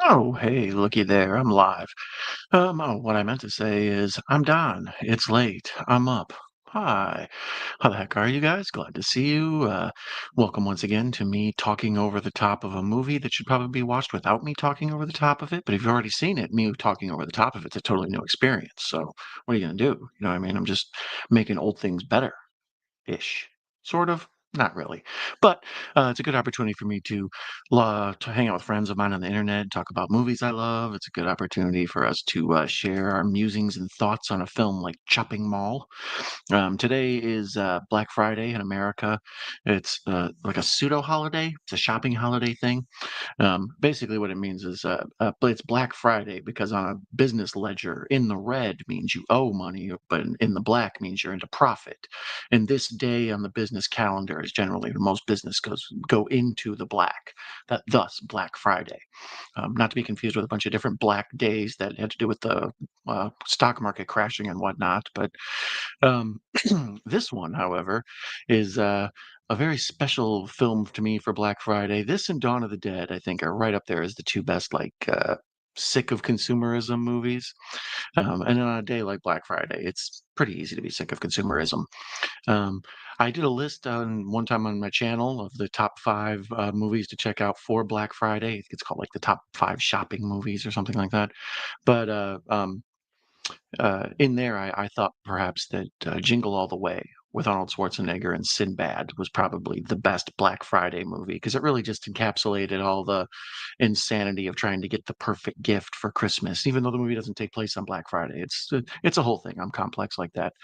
Oh, hey, looky there. I'm live. What I meant to say is I'm Don. It's late. I'm up. Hi. How the heck are you guys? Glad to see you. Welcome once again to me talking over the top of a movie that should probably be watched without me talking over the top of it. But if you've already seen it, me talking over the top of it's a totally new experience. So what are you gonna do? You know what I mean? I'm just making old things better ish, sort of. Not really, but it's a good opportunity for me to hang out with friends of mine on the internet, talk about movies I love. It's a good opportunity for us to share our musings and thoughts on a film like Chopping Mall. Today is Black Friday in America. It's like a pseudo holiday. It's a shopping holiday thing. Basically, what it means is but it's Black Friday because on a business ledger, in the red means you owe money, but in the black means you're into profit. And this day on the business calendar is generally most business go into the black. That thus Black Friday, not to be confused with a bunch of different black days that had to do with the stock market crashing and whatnot. But um, this one, however, is a very special film to me for Black Friday. This and Dawn of the Dead, I think, are right up there as the two best, like, sick of consumerism movies. And on a day like Black Friday, it's pretty easy to be sick of consumerism. Um, I did a list on one time on my channel of the top five movies to check out for Black Friday. I think it's called like the top five shopping movies or something like that. But in there, I thought perhaps that Jingle All the Way with Arnold Schwarzenegger and Sinbad was probably the best Black Friday movie because it really just encapsulated all the insanity of trying to get the perfect gift for Christmas. Even though the movie doesn't take place on Black Friday, it's a whole thing. I'm complex like that.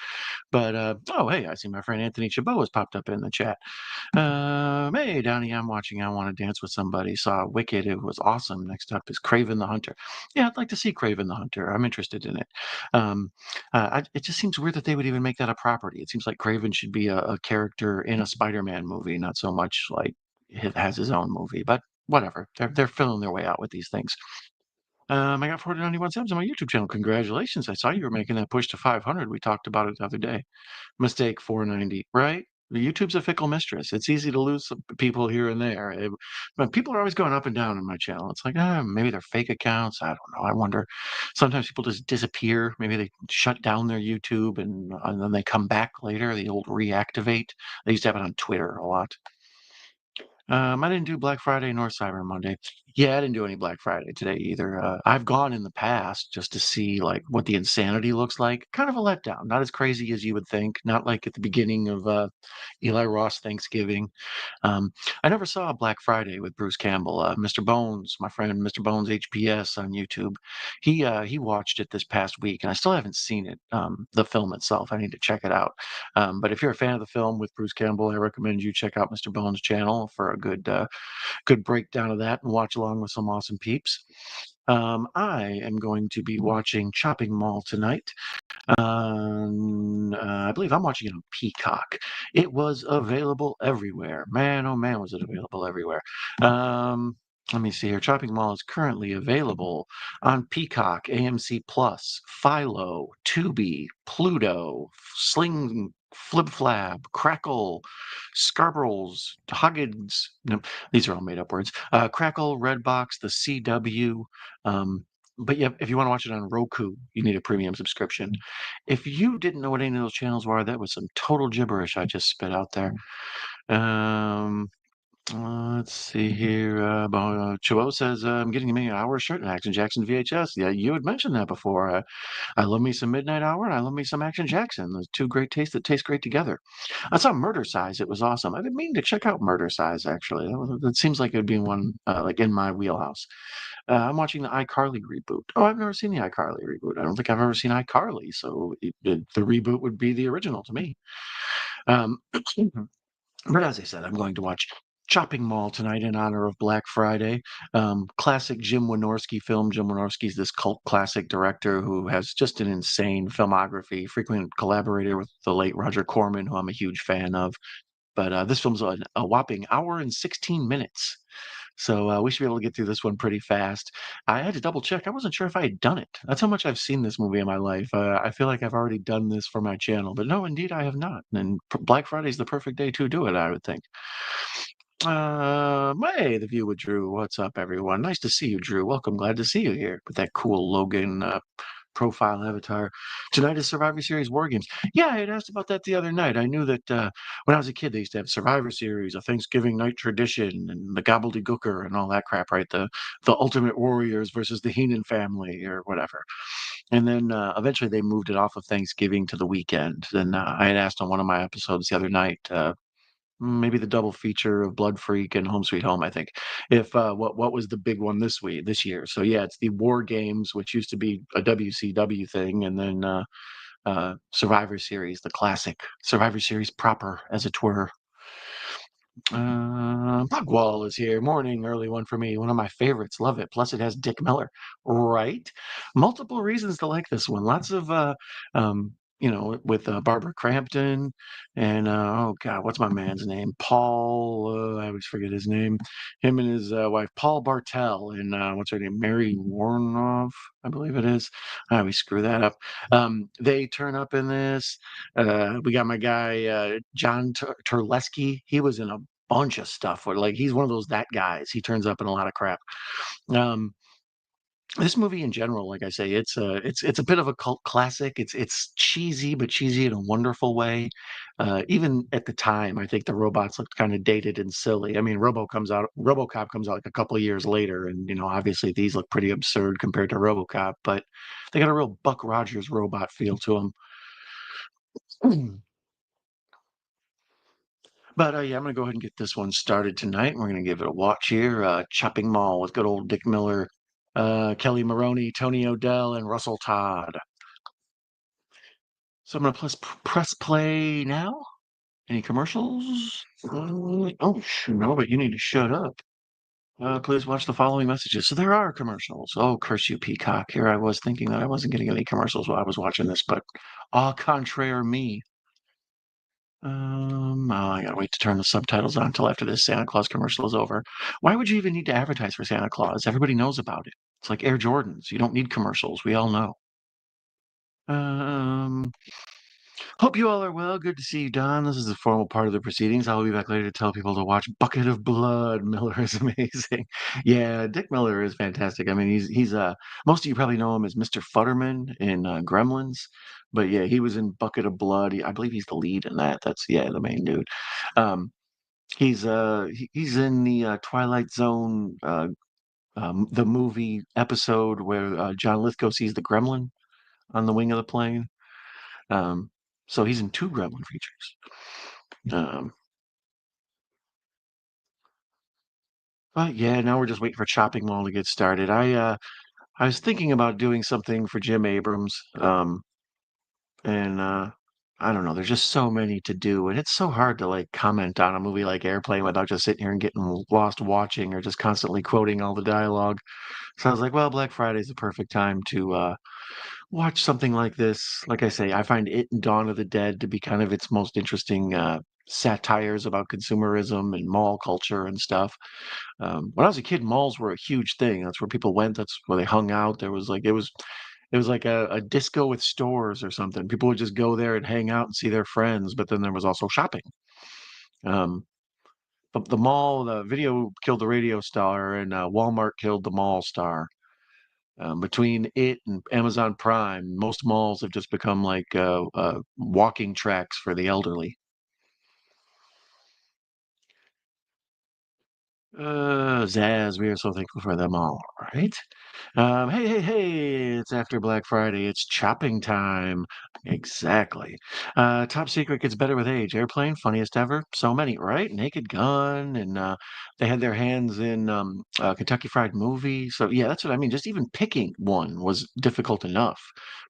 But oh hey, I see my friend Anthony Chabot has popped up in the chat. Hey, Donnie, I'm watching I Want to Dance with Somebody. Saw Wicked. It was awesome. Next up is Craven the Hunter. Yeah, I'd like to see Craven the Hunter. I'm interested in it. Um, it just seems weird that they would even make that a property. It seems like Craven should be a character in a Spider-Man movie, not so much like it has his own movie. But whatever, they're filling their way out with these things. I got 491 subs on my YouTube channel. Congratulations! I saw you were making that push to 500. We talked about it the other day. Mistake 490, right? YouTube's a fickle mistress. It's easy to lose some people here and there. But people are always going up and down on my channel. It's like, maybe they're fake accounts. I don't know. I wonder. Sometimes people just disappear. Maybe they shut down their YouTube and then they come back later. The old reactivate. They used to have it on Twitter a lot. I didn't do Black Friday nor Cyber Monday. Yeah, I didn't do any Black Friday today either. I've gone in the past just to see like what the insanity looks like. Kind of a letdown. Not as crazy as you would think. Not like at the beginning of Eli Ross Thanksgiving. Um, I never saw Black Friday with Bruce Campbell. Mr. Bones, my friend Mr. Bones HPS on YouTube, he watched it this past week, and I still haven't seen it. The film itself, I need to check it out. But if you're a fan of the film with Bruce Campbell, I recommend you check out Mr. Bones' channel for a good breakdown of that and watch along with some awesome peeps. I am going to be watching Chopping Mall tonight. I believe I'm watching it on Peacock. It was available everywhere. Man, oh man, was it available everywhere. Let me see here. Chopping Mall is currently available on Peacock, AMC Plus, Philo, Tubi, Pluto, Sling, Flip Flab, Crackle, Scarborough's, Huggins. No, these are all made up words. Crackle, Redbox, the CW. But yeah, if you want to watch it on Roku, you need a premium subscription. If you didn't know what any of those channels were, that was some total gibberish I just spit out there. Um, let's see here. Chuo says, I'm getting me an hour shirt in Action Jackson VHS. Yeah, you had mentioned that before. I love me some Midnight Hour and I love me some Action Jackson. Those two great tastes that taste great together. I saw Murder Size. It was awesome. I've been meaning to check out Murder Size, actually. That seems like it would be one like in my wheelhouse. I'm watching the iCarly reboot. Oh, I've never seen the iCarly reboot. I don't think I've ever seen iCarly, so the reboot would be the original to me. Um, but as I said, I'm going to watch Chopping Mall tonight in honor of Black Friday. Classic Jim Wynorski film. Jim Wynorski is this cult classic director who has just an insane filmography, frequent collaborator with the late Roger Corman, who I'm a huge fan of. But this film's a whopping hour and 16 minutes. So we should be able to get through this one pretty fast. I had to double check. I wasn't sure if I had done it. That's how much I've seen this movie in my life. I feel like I've already done this for my channel, but no, indeed, I have not. And Black Friday is the perfect day to do it, I would think. Hey, the view with Drew. What's up, everyone? Nice to see you, Drew. Welcome. Glad to see you here with that cool Logan profile avatar. Tonight is Survivor Series War Games. Yeah, I had asked about that the other night. I knew that when I was a kid, they used to have Survivor Series, a Thanksgiving night tradition, and the gobbledygooker and all that crap, right? The Ultimate Warriors versus the Heenan family or whatever. And then eventually they moved it off of Thanksgiving to the weekend. And I had asked on one of my episodes the other night. Maybe the double feature of Blood Freak and Home Sweet Home, I think. If what was the big one this year? So yeah, it's the War Games, which used to be a WCW thing, and then Survivor Series, the classic Survivor Series proper, as it were. Bugwall is here. Morning, early one for me. One of my favorites. Love it. Plus, it has Dick Miller. Right? Multiple reasons to like this one. Lots of, with Barbara Crampton and, oh God, what's my man's name? Paul, I always forget his name. Him and his wife, Paul Bartel, and what's her name? Mary Warnoff, I believe it is. I always screw that up. They turn up in this. We got my guy John Terleski. He was in a bunch of stuff. Where, like he's one of those that guys. He turns up in a lot of crap. Um, this movie in general, like I say, it's a bit of a cult classic. It's cheesy, but cheesy in a wonderful way. Even at the time, I think the robots looked kind of dated and silly. I mean, RoboCop comes out like a couple of years later, and obviously these look pretty absurd compared to RoboCop, but they got a real Buck Rogers robot feel to them. But yeah, I'm gonna go ahead and get this one started tonight. We're gonna give it a watch here. Chopping Mall with good old Dick Miller, Kelly Maroney, Tony O'Dell, and Russell Todd. So I'm gonna press play now. Any commercials? Oh, no, but you need to shut up. Please watch the following messages. So there are commercials. Oh, curse you, Peacock. Here I was thinking that I wasn't getting any commercials while I was watching this, but au contraire me. Oh, I gotta wait to turn the subtitles on until after this Santa Claus commercial is over. Why would you even need to advertise for Santa Claus? Everybody knows about it. It's like Air Jordans. You don't need commercials. We all know. Um, Hope you all are well. Good to see you, Don. This is the formal part of the proceedings. I'll be back later to tell people to watch Bucket of Blood. Miller is amazing. Yeah, Dick Miller is fantastic. I mean, he's most of you probably know him as Mr. Futterman in Gremlins, but yeah, he was in Bucket of Blood. I believe he's the lead in that. That's yeah, the main dude. Um, he's in the Twilight Zone, the movie episode where John Lithgow sees the gremlin on the wing of the plane. Um, so he's in two gremlin features. Um, but yeah, now we're just waiting for Chopping Mall to get started. I was thinking about doing something for Jim Abrams, and I don't know. There's just so many to do, and it's so hard to like comment on a movie like Airplane without just sitting here and getting lost watching or just constantly quoting all the dialogue. So I was like, well, Black Friday is the perfect time to watch something like this. Like I say, I find it and Dawn of the Dead to be kind of its most interesting satires about consumerism and mall culture and stuff. When I was a kid, malls were a huge thing. That's where people went. That's where they hung out. There was like it was like a disco with stores or something. People would just go there and hang out and see their friends. But then there was also shopping. Um, the mall, the video killed the radio star, and Walmart killed the mall star. Between it and Amazon Prime, most malls have just become like walking tracks for the elderly. Zaz, we are so thankful for them all, right? Hey, hey, hey, it's after Black Friday. It's chopping time. Exactly. Top Secret gets better with age. Airplane, funniest ever. So many, right? Naked Gun, and they had their hands in Kentucky Fried Movie. So, yeah, that's what I mean. Just even picking one was difficult enough.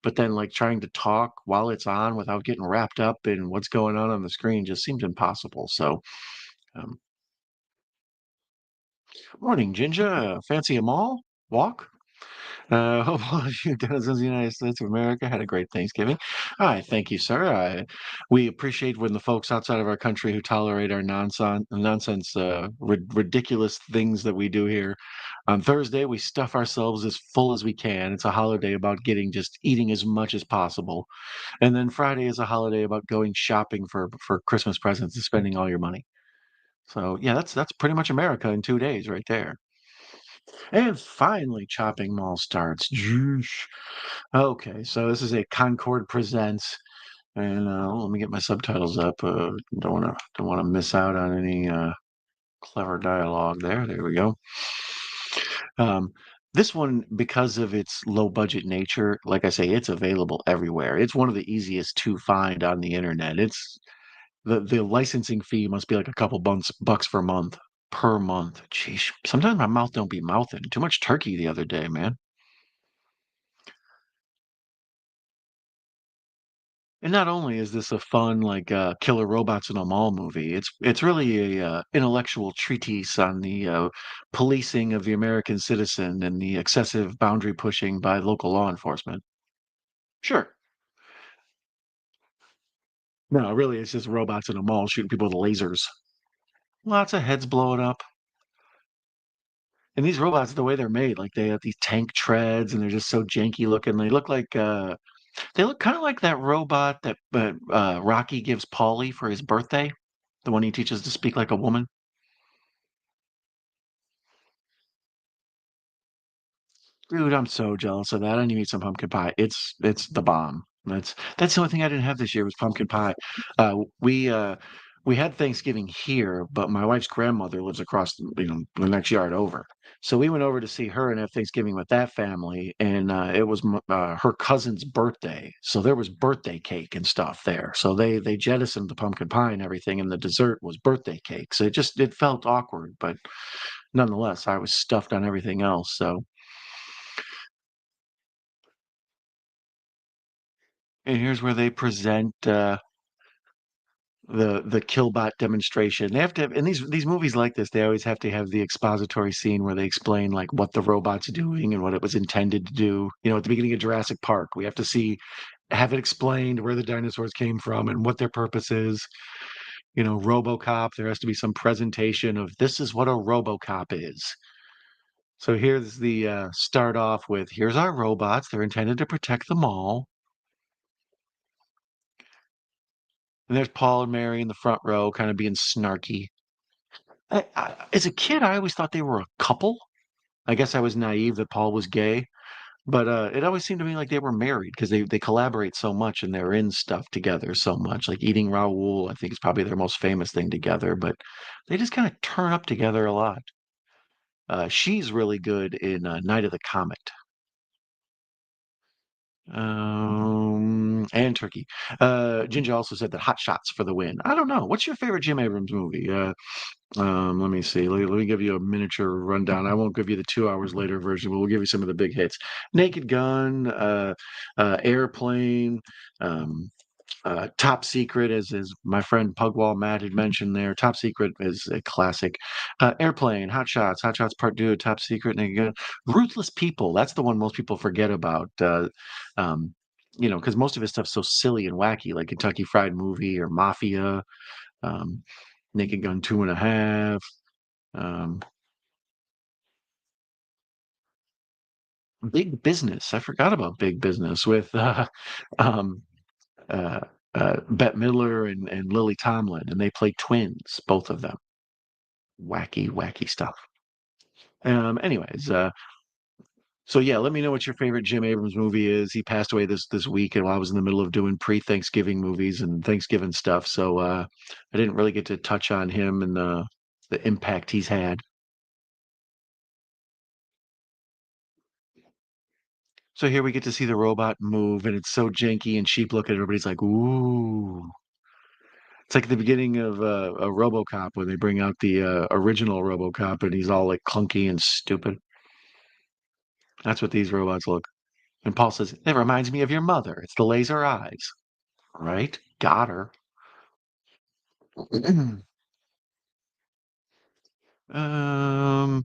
But then, like, trying to talk while it's on without getting wrapped up in what's going on the screen just seemed impossible. So, um, morning, Ginger. Fancy a mall? Walk? Hope all of you denizens of the United States of America had a great Thanksgiving. Hi, thank you, sir. We appreciate when the folks outside of our country who tolerate our nonsense, ridiculous things that we do here. On Thursday, we stuff ourselves as full as we can. It's a holiday about getting just eating as much as possible. And then Friday is a holiday about going shopping for Christmas presents and spending all your money. So yeah, that's pretty much America in 2 days right there. And finally, Chopping Mall starts. Yeesh. Okay, so this is a Concord Presents, and let me get my subtitles up. Don't wanna miss out on any clever dialogue there. There we go. Um, this one, because of its low budget nature, like I say, it's available everywhere. It's one of the easiest to find on the internet. It's the licensing fee must be like a couple bucks per month. Jeez, sometimes my mouth don't be mouthing. Too much turkey the other day, man. And not only is this a fun, like, killer robots in a mall movie, it's really a intellectual treatise on the policing of the American citizen and the excessive boundary pushing by local law enforcement. Sure. No, really, it's just robots in a mall shooting people with lasers. Lots of heads blowing up. And these robots, the way they're made, like they have these tank treads and they're just so janky looking. They look kind of like that robot that Rocky gives Paulie for his birthday, the one he teaches to speak like a woman. Dude, I'm so jealous of that. I need to eat some pumpkin pie. It's the bomb. That's the only thing I didn't have this year was pumpkin pie. We had Thanksgiving here, but my wife's grandmother lives across the next yard over. So we went over to see her and have Thanksgiving with that family, and it was her cousin's birthday. So there was birthday cake and stuff there. So they jettisoned the pumpkin pie and everything, and the dessert was birthday cake. So it felt awkward, but nonetheless, I was stuffed on everything else. So. And here's where they present the Killbot demonstration. They have to have, in these movies like this, they always have to have the expository scene where they explain like what the robot's doing and what it was intended to do. At the beginning of Jurassic Park, we have to have it explained where the dinosaurs came from and what their purpose is. RoboCop, there has to be some presentation of this is what a RoboCop is. So here's the start off with here's our robots. They're intended to protect the mall. And there's Paul and Mary in the front row, kind of being snarky. As a kid, I always thought they were a couple. I guess I was naive that Paul was gay, but it always seemed to me like they were married because they collaborate so much and they're in stuff together so much. Like Eating Raoul, I think is probably their most famous thing together, but they just kind of turn up together a lot. She's really good in Night of the Comet. And Turkey. Ginger also said that Hot Shots for the win. I don't know. What's your favorite Jim Abrams movie? Let me see. Let me give you a miniature rundown. I won't give you the 2 hours later version, but we'll give you some of the big hits. Naked Gun, Airplane, um, Top Secret, as my friend Pugwall Matt had mentioned there. Top Secret is a classic. Airplane, Hot Shots Part 2, Top Secret, Naked Gun. Ruthless People, that's the one most people forget about. Um, because most of his stuff's so silly and wacky, like Kentucky Fried Movie or Mafia, um, Naked Gun 2.5. Um, Big Business. I forgot about Big Business with um, uh, Bette Midler and Lily Tomlin, and they play twins, both of them. Wacky, wacky stuff. Anyways, so yeah, let me know what your favorite Jim Abrams movie is. He passed away this week, and while I was in the middle of doing pre-Thanksgiving movies and Thanksgiving stuff, so I didn't really get to touch on him and the impact he's had. So here we get to see the robot move, and it's so janky and cheap looking. Everybody's like, "Ooh!" It's like the beginning of a RoboCop when they bring out the original RoboCop, and he's all like clunky and stupid. That's what these robots look. And Paul says, "It reminds me of your mother. It's the laser eyes." Right? Got her. um,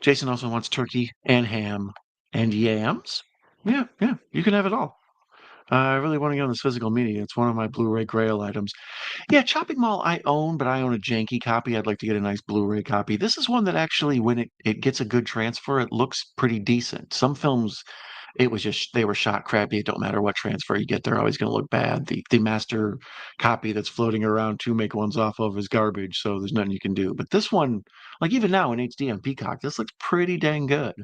Jason also wants turkey and ham and yams. Yeah, yeah, you can have it all. I really want to get on this physical media. It's one of my Blu-ray Grail items. Yeah, Chopping Mall I own, but I own a janky copy. I'd like to get a nice Blu-ray copy. This is one that actually, when it gets a good transfer, it looks pretty decent. Some films, It was just they were shot crappy. It don't matter what transfer you get, they're always going to look bad. The master copy that's floating around to make ones off of is garbage, so there's nothing you can do. But this one, like even now in HD on Peacock, this looks pretty dang good.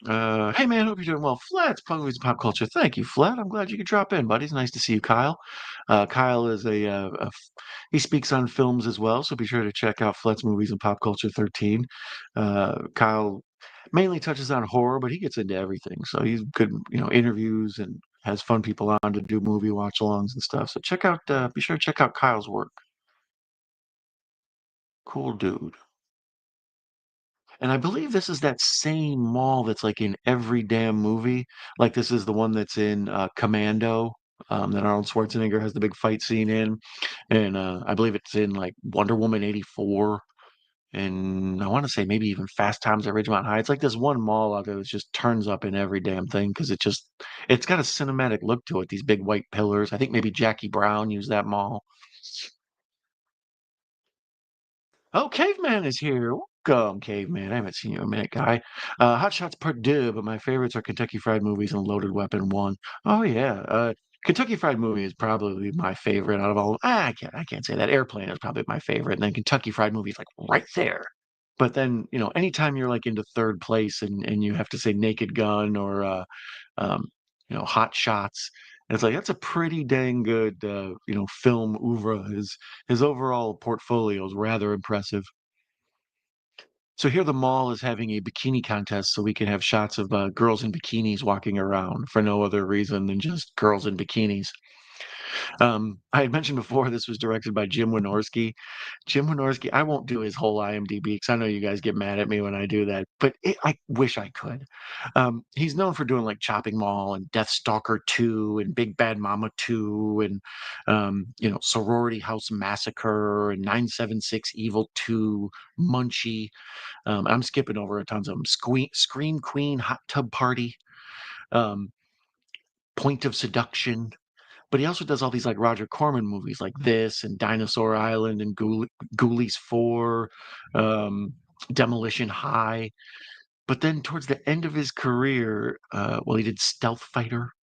Hey man, hope you're doing well. Flat's Punk Movies and Pop Culture. Thank you, Flat. I'm glad you could drop in, buddy. It's nice to see you, Kyle. Kyle is he speaks on films as well, so be sure to check out Flat's Movies and Pop Culture 13. Kyle mainly touches on horror, but he gets into everything. So he's good, interviews and has fun people on to do movie watch-alongs and stuff. So be sure to check out Kyle's work. Cool dude. And I believe this is that same mall that's like in every damn movie. Like this is the one that's in Commando, that Arnold Schwarzenegger has the big fight scene in, and I believe it's in like Wonder Woman 84, and I want to say maybe even Fast Times at Ridgemont High. It's like this one mall out there that just turns up in every damn thing because it's got a cinematic look to it. These big white pillars. I think maybe Jackie Brown used that mall. Oh, Caveman is here. Welcome, Caveman. I haven't seen you in a minute, guy. Hot Shots Part 2, but my favorites are Kentucky Fried Movies and Loaded Weapon 1. Oh, yeah. Kentucky Fried Movie is probably my favorite out of all. I can't say that. Airplane is probably my favorite. And then Kentucky Fried Movie is like right there. But then, anytime you're like into third place and you have to say Naked Gun or, um, Hot Shots, it's like that's a pretty dang good, film oeuvre. His overall portfolio is rather impressive. So here the mall is having a bikini contest so we can have shots of girls in bikinis walking around for no other reason than just girls in bikinis. I had mentioned before this was directed by Jim Wynorski. Jim Wynorski, I won't do his whole IMDb because I know you guys get mad at me when I do that, but I wish I could. He's known for doing like Chopping Mall and Death Stalker 2 and Big Bad Mama 2 and, Sorority House Massacre and 976 Evil 2, Munchie. I'm skipping over a tons of them. Scream Queen, Hot Tub Party, um, Point of Seduction. But he also does all these like Roger Corman movies like this and Dinosaur Island and Ghoulies 4, um, Demolition High. But then towards the end of his career, well, he did Stealth Fighter.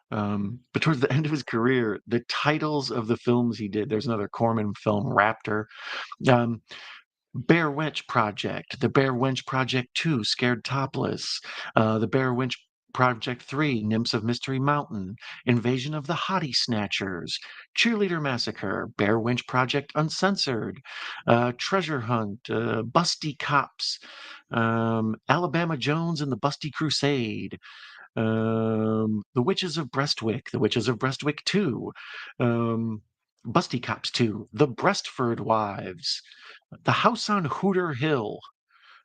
But towards the end of his career, the titles of the films he did, there's another Corman film, Raptor. Um, Bear Wench Project, The Bear Wench Project 2, Scared Topless, The Bear Wench Project 3, Nymphs of Mystery Mountain, Invasion of the Hottie Snatchers, Cheerleader Massacre, Bear Wench Project Uncensored, Treasure Hunt, Busty Cops, Alabama Jones and the Busty Crusade, The Witches of Brestwick, The Witches of Brestwick 2, um, Busty Cops 2, The Breastford Wives, The House on Hooter Hill,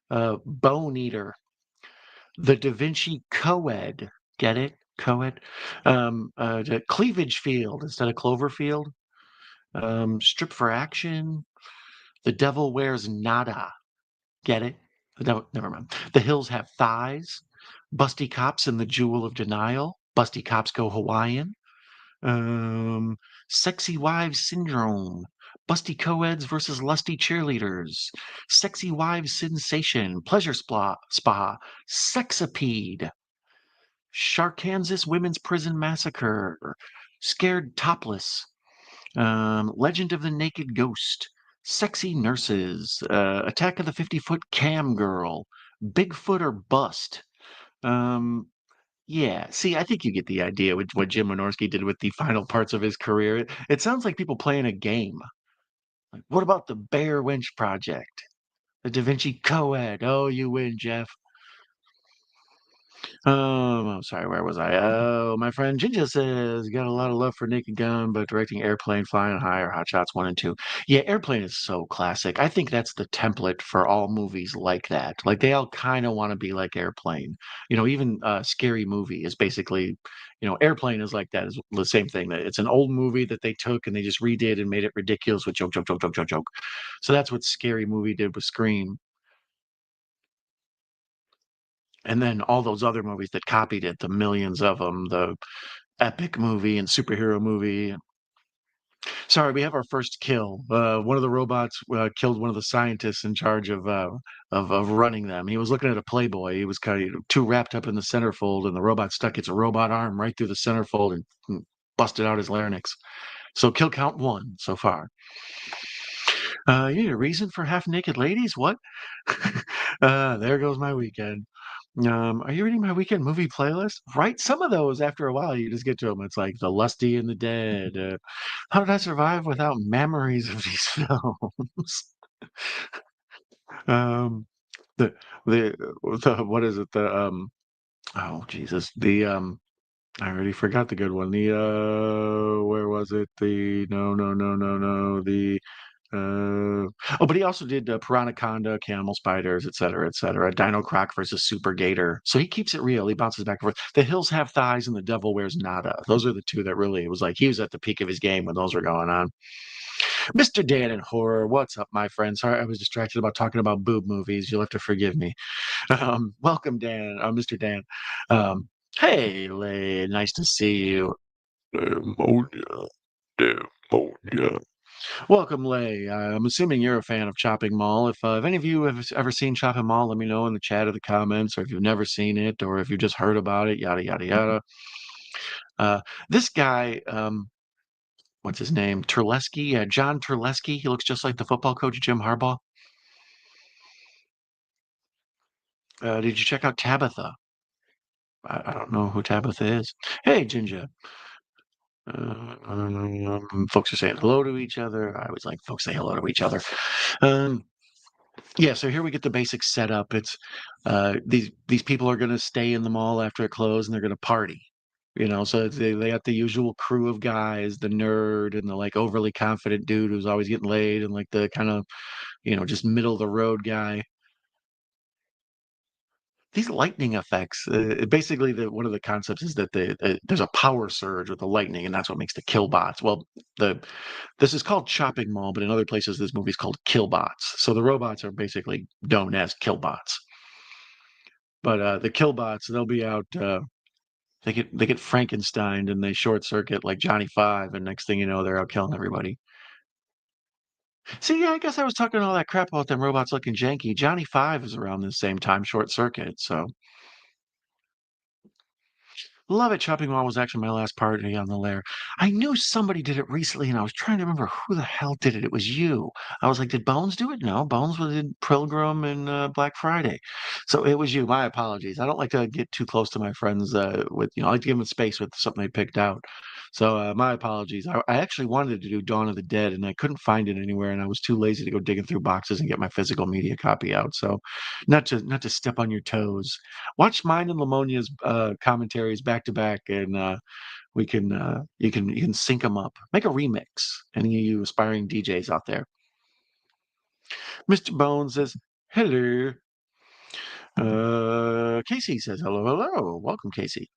Bone Eater, The Da Vinci Coed, get it? Coed? The Cleavage Field instead of Cloverfield, Strip for Action, The Devil Wears Nada, get it? Never mind. The Hills Have Thighs, Busty Cops and the Jewel of Denial, Busty Cops Go Hawaiian, um, Sexy Wives Syndrome, Busty Coeds versus Lusty Cheerleaders, Sexy Wives Sensation, Pleasure Spa, Sexapede, Sharkansas Women's Prison Massacre, Scared Topless, Legend of the Naked Ghost, Sexy Nurses, Attack of the 50-Foot Cam Girl, Bigfoot or Bust. Um, yeah, see, I think you get the idea with what Jim Wynorski did with the final parts of his career. It sounds like people playing a game. Like, what about the Bear Winch Project? The Da Vinci Coed? Oh, you win, Jeff. I'm sorry, where was I? Oh, my friend Ginger says, got a lot of love for Naked Gun, but directing Airplane, Flying High, or Hot Shots 1 and 2. Yeah, Airplane is so classic. I think that's the template for all movies like that. Like, they all kind of want to be like Airplane. Even Scary Movie is basically, Airplane is like that. Is the same thing. That it's an old movie that they took and they just redid and made it ridiculous with joke, joke, joke, joke, joke, joke. So that's what Scary Movie did with Scream. And then all those other movies that copied it, the millions of them, the epic movie and superhero movie. Sorry, we have our first kill. One of the robots killed one of the scientists in charge of running them. He was looking at a Playboy. He was kind of too wrapped up in the centerfold, and the robot stuck its robot arm right through the centerfold and busted out his larynx. So kill count one so far. You need a reason for half naked ladies? What? There goes my weekend. Are you reading my weekend movie playlist? Right, some of those after a while you just get to them. It's like The Lusty and the Dead. How did I survive without memories of these films? um, the the what is it? The oh Jesus, the I already forgot the good one. The where was it? The no the oh, but he also did Piranaconda, Camel Spiders, et cetera, et cetera. Dino Croc versus Super Gator. So he keeps it real. He bounces back and forth. The Hills Have Thighs and The Devil Wears Nada. Those are the two that really, it was like he was at the peak of his game when those were going on. Mr. Dan in horror. What's up, my friend? Sorry, I was distracted about talking about boob movies. You'll have to forgive me. Welcome, Dan. Mr. Dan. Um, hey, Lay. Nice to see you. Pneumonia. Pneumonia. Welcome, Lay. I'm assuming you're a fan of Chopping Mall. If any of you have ever seen Chopping Mall, let me know in the chat or the comments, or if you've never seen it, or if you've just heard about it, yada, yada, yada. This guy, what's his name? Terlesky, John Terlesky. He looks just like the football coach, Jim Harbaugh. Did you check out Tabitha? I don't know who Tabitha is. Hey, Ginger. Folks are saying hello to each other. I always like folks say hello to each other. Um, Yeah, so here we get the basic setup. It's these people are going to stay in the mall after it closed, and they're going to party. So they got the usual crew of guys, the nerd and the like overly confident dude who's always getting laid, and like the kind of just middle of the road guy. These lightning effects, basically, one of the concepts is that there's a power surge with the lightning, and that's what makes the kill bots. Well, this is called Chopping Mall, but in other places, this movie's called Killbots. So the robots are basically known as Killbots. But the Killbots, they'll be out. They get Frankenstein and they short circuit like Johnny Five, and next thing you know, they're out killing everybody. See, yeah, I guess I was talking all that crap about them robots looking janky. Johnny Five is around the same time, short circuit. So love it. Chopping Mall was actually my last party on the lair. I knew somebody did it recently, and I was trying to remember who the hell did it. It was you. I was like, did Bones do it? No, Bones was in Pilgrim and Black Friday. So it was you. My apologies. I don't like to get too close to my friends I like to give them space with something they picked out. So my apologies. I actually wanted to do Dawn of the Dead, and I couldn't find it anywhere, and I was too lazy to go digging through boxes and get my physical media copy out. So not to step on your toes. Watch mine and Lamonia's commentaries back to back, and we can you can sync them up. Make a remix. Any of you aspiring DJs out there? Mr. Bones says hello. Casey says hello, hello. Welcome, Casey.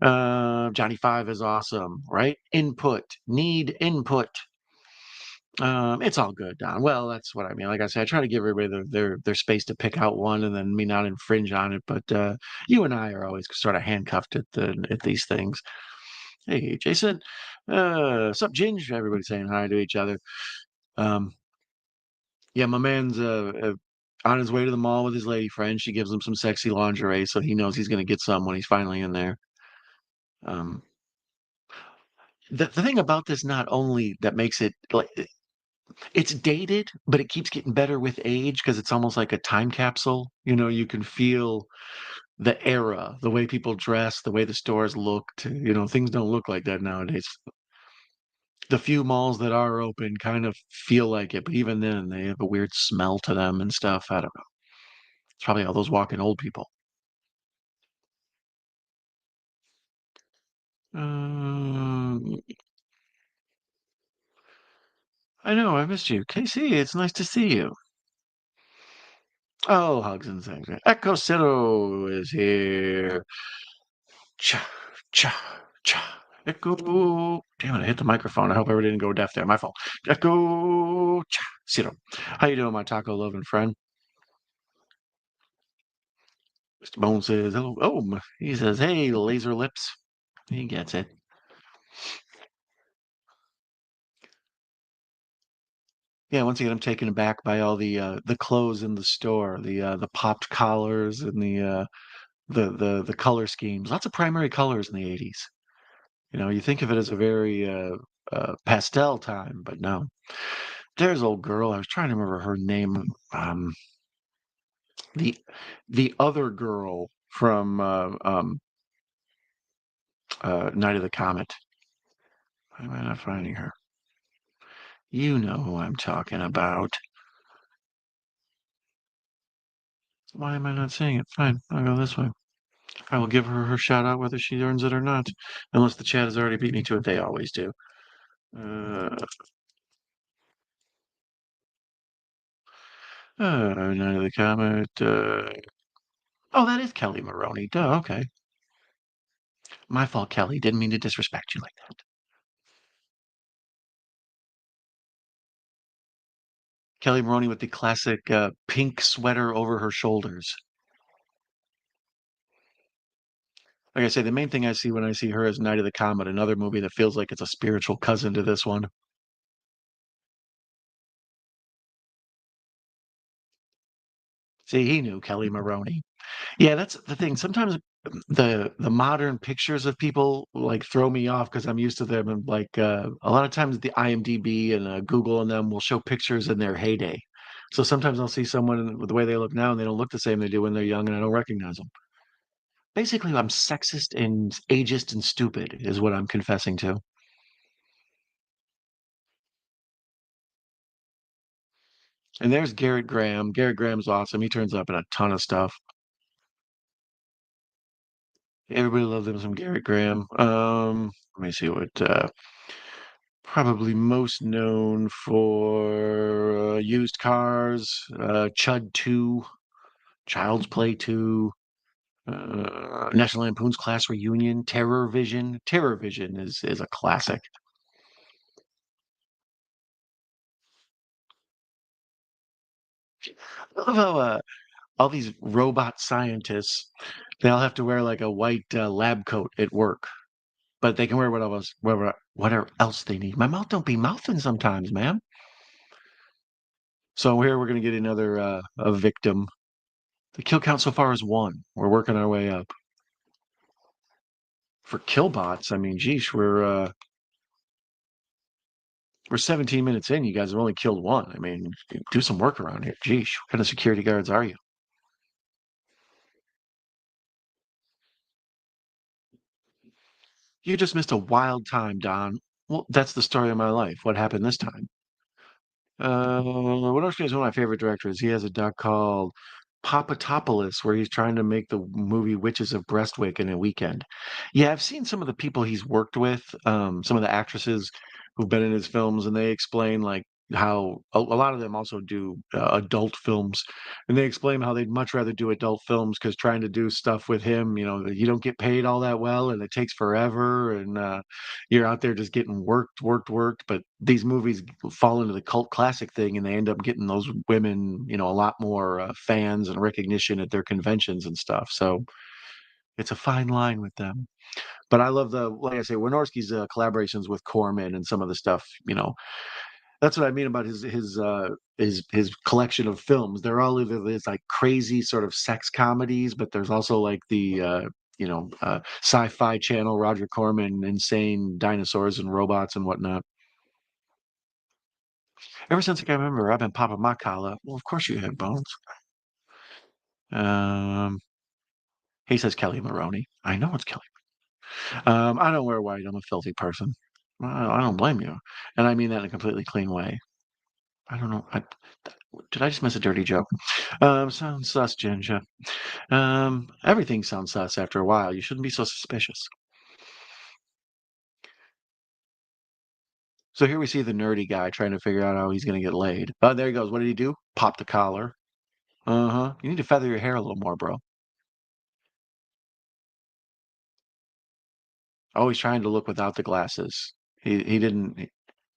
Johnny Five is awesome, right? Input, need input. It's all good, Don. Well, that's what I mean. Like I said, I try to give everybody their space to pick out one, and then me not infringe on it. But you and I are always sort of handcuffed at these things. Hey, Jason. Sup, Ginge? Everybody saying hi to each other. Um, yeah, my man's on his way to the mall with his lady friend. She gives him some sexy lingerie, so he knows he's going to get some when he's finally in there. Um, the thing about this, not only that makes it like it's dated, but it keeps getting better with age because it's almost like a time capsule. You can feel the era, the way people dress, the way the stores looked. Things don't look like that nowadays. The few malls that are open kind of feel like it, but even then, they have a weird smell to them and stuff. I don't know. It's probably all those walking old people. Um, I know, I missed you. KC, it's nice to see you. Oh, hugs and things. Echo Cito is here. Cha, cha, cha. Echo. Damn it, I hit the microphone. I hope I didn't go deaf there. My fault. Echo. Cha. Cito. How you doing, my taco loving friend? Mr. Bone says, hello. Oh, he says, hey, laser lips. He gets it. Yeah, once again, I'm taken aback by all the clothes in the store, the popped collars and the color schemes. Lots of primary colors in the 80s. You think of it as a very pastel time, but no. There's old girl. I was trying to remember her name. The the other girl from Night of the Comet. Why am I not finding her? You know who I'm talking about. Why am I not seeing it? Fine, I'll go this way. I will give her her shout out whether she earns it or not. Unless the chat has already beat me to it. They always do. Uh, Night of the Comet. Oh, that is Kelly Maroney. Duh, okay. My fault, Kelly. Didn't mean to disrespect you like that. Kelly Maroney with the classic pink sweater over her shoulders. Like I say, the main thing I see when I see her is Night of the Comet, another movie that feels like it's a spiritual cousin to this one. See, he knew Kelly Maroney. Yeah, that's the thing. Sometimes the modern pictures of people like throw me off because I'm used to them. And like a lot of times the IMDb and Google and them will show pictures in their heyday. So sometimes I'll see someone with the way they look now and they don't look the same they do when they're young and I don't recognize them. Basically, I'm sexist and ageist and stupid is what I'm confessing to. And there's Garrett Graham. Garrett Graham's awesome. He turns up in a ton of stuff. Everybody loves him some Garrett Graham. Let me see what probably most known for used cars, Chud 2, Child's Play 2, National Lampoon's Class Reunion, Terror Vision. Terror Vision is a classic. I love how all these robot scientists, they all have to wear like a white lab coat at work, but they can wear whatever else they need. My mouth don't be mouthing sometimes, man. So here we're gonna get another a victim. The kill count so far is one. We're working our way up. For killbots, I mean, geesh, we're 17 minutes in. You guys have only killed one. I mean, do some work around here. Geesh, what kind of security guards are you? You just missed a wild time, Don. Well, that's the story of my life. What happened this time? Wynorski is one of my favorite directors. He has a doc called Papatopoulos, where he's trying to make the movie Witches of Brestwick in a weekend. Yeah, I've seen some of the people he's worked with, some of the actresses who've been in his films, and they explain like how a lot of them also do adult films, and they explain how they'd much rather do adult films because trying to do stuff with him, you don't get paid all that well, and it takes forever, and you're out there just getting worked. But these movies fall into the cult classic thing, and they end up getting those women, a lot more fans and recognition at their conventions and stuff. So it's a fine line with them. But I love like I say, Wynorski's collaborations with Corman and some of the stuff. That's what I mean about his collection of films. They're all either these like crazy sort of sex comedies, but there's also like the sci-fi channel Roger Corman insane dinosaurs and robots and whatnot. Ever since I can remember, I've been popping my collar. Well, of course you have bones. Um, he says Kelly Maroney. I know it's Kelly. I don't wear white. I'm a filthy person. I don't blame you, and I mean that in a completely clean way. I don't know. Did I just miss a dirty joke? Sounds sus, Ginger. Everything sounds sus after a while. You shouldn't be so suspicious. So here we see the nerdy guy trying to figure out how he's going to get laid. Oh, there he goes. What did he do? Pop the collar. Uh-huh. You need to feather your hair a little more, bro. Oh, he's trying to look without the glasses. He didn't.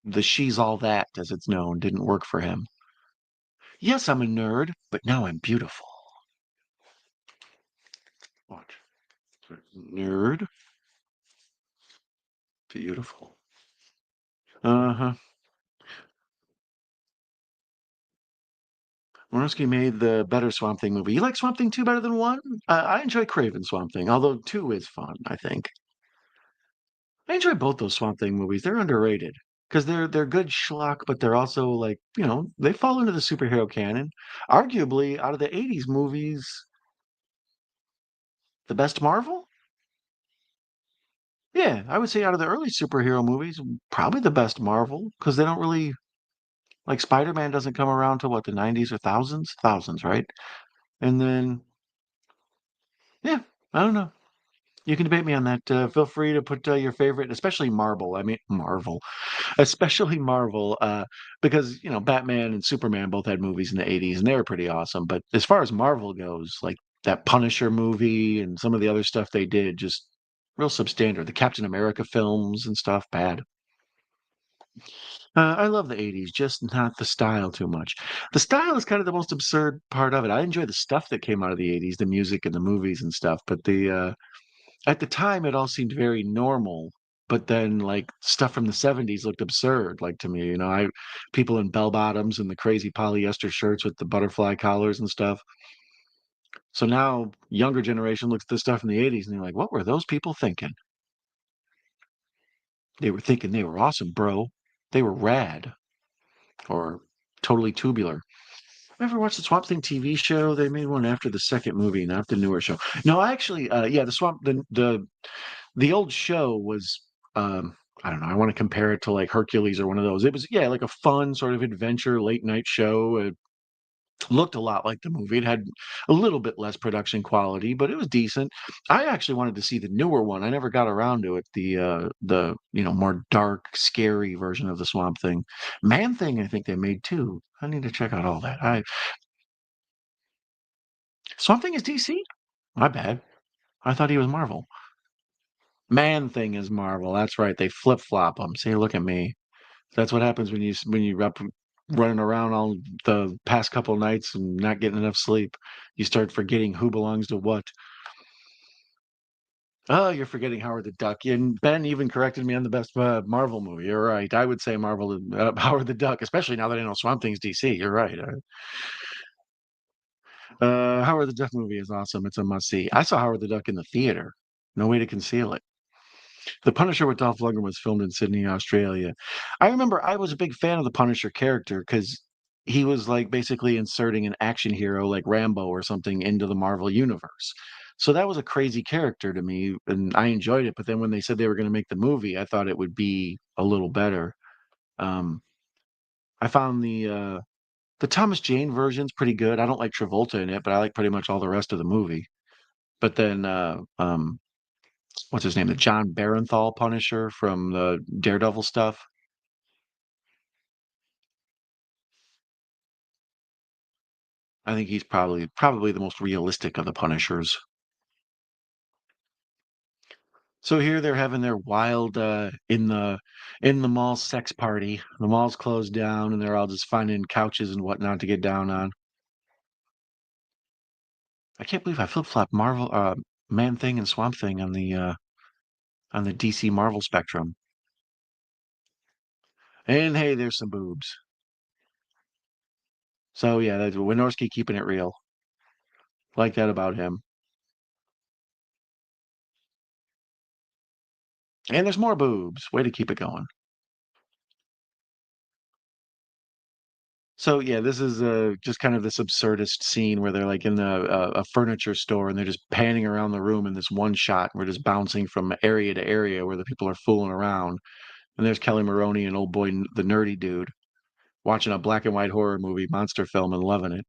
The she's all that, as it's known, didn't work for him. Yes, I'm a nerd, but now I'm beautiful. Watch. Nerd, beautiful. Uh-huh. Wynorski made the better Swamp Thing movie. You like Swamp Thing 2 better than 1? I enjoy Craven Swamp Thing, although 2 is fun, I think. I enjoy both those Swamp Thing movies. They're underrated because they're good schlock, but they're also like, they fall into the superhero canon. Arguably, out of the 80s movies, the best Marvel? Yeah, I would say out of the early superhero movies, probably the best Marvel because they don't really like Spider-Man doesn't come around to what, the 90s or thousands? Thousands, right? And then yeah, I don't know. You can debate me on that. Feel free to put your favorite, especially Marvel. I mean, Marvel, especially Marvel, because Batman and Superman both had movies in the '80s, and they were pretty awesome. But as far as Marvel goes, like that Punisher movie and some of the other stuff they did, just real substandard. The Captain America films and stuff, bad. I love the '80s, just not the style too much. The style is kind of the most absurd part of it. I enjoy the stuff that came out of the '80s, the music and the movies and stuff, but the at the time, it all seemed very normal, but then, like, stuff from the '70s looked absurd, like, to me, people in bell bottoms and the crazy polyester shirts with the butterfly collars and stuff. So now younger generation looks at the stuff in the '80s and they're like, "What were those people thinking?" They were thinking they were awesome, bro. They were rad or totally tubular. Ever watched the Swamp Thing TV show? They made one after the second movie, not the newer show. No, actually, yeah, the old show was I don't know, I want to compare it to like Hercules or one of those. It was, yeah, like a fun sort of adventure late night show. It looked a lot like the movie. It had a little bit less production quality, but it was decent. I actually wanted to see the newer one. I never got around to it. The more dark, scary version of the Swamp Thing. Man Thing, I think they made too. I need to check out all that. I Swamp Thing is DC? My bad. I thought he was Marvel. Man Thing is Marvel. That's right. They flip flop them. See, look at me. That's what happens when you up running around all the past couple nights and not getting enough sleep. You start forgetting who belongs to what. Oh, you're forgetting Howard the Duck. And Ben even corrected me on the best Marvel movie. You're right. I would say Marvel, Howard the Duck, especially now that I know Swamp Thing's DC. You're right. Howard the Duck movie is awesome. It's a must see. I saw Howard the Duck in the theater. No way to conceal it. The Punisher with Dolph Lundgren was filmed in Sydney, Australia. I remember I was a big fan of the Punisher character because he was like basically inserting an action hero like Rambo or something into the Marvel universe. So that was a crazy character to me, and I enjoyed it. But then when they said they were going to make the movie, I thought it would be a little better. Um, I found the Thomas Jane version's pretty good. I don't like Travolta in it, but I like pretty much all the rest of the movie. But then what's his name? The John Barenthal Punisher from the Daredevil stuff. I think he's probably the most realistic of the Punishers. So here they're having their wild in the mall sex party. The mall's closed down and they're all just finding couches and whatnot to get down on. I can't believe I flip-flopped Marvel Man Thing and Swamp Thing on the DC Marvel spectrum. And hey, there's some boobs. So yeah, that's Wynorski keeping it real. Like that about him. And there's more boobs. Way to keep it going. So yeah, this is just kind of this absurdist scene where they're like in a furniture store and they're just panning around the room in this one shot. And we're just bouncing from area to area where the people are fooling around. And there's Kelly Maroney and old boy, the nerdy dude, watching a black and white horror movie, monster film, and loving it.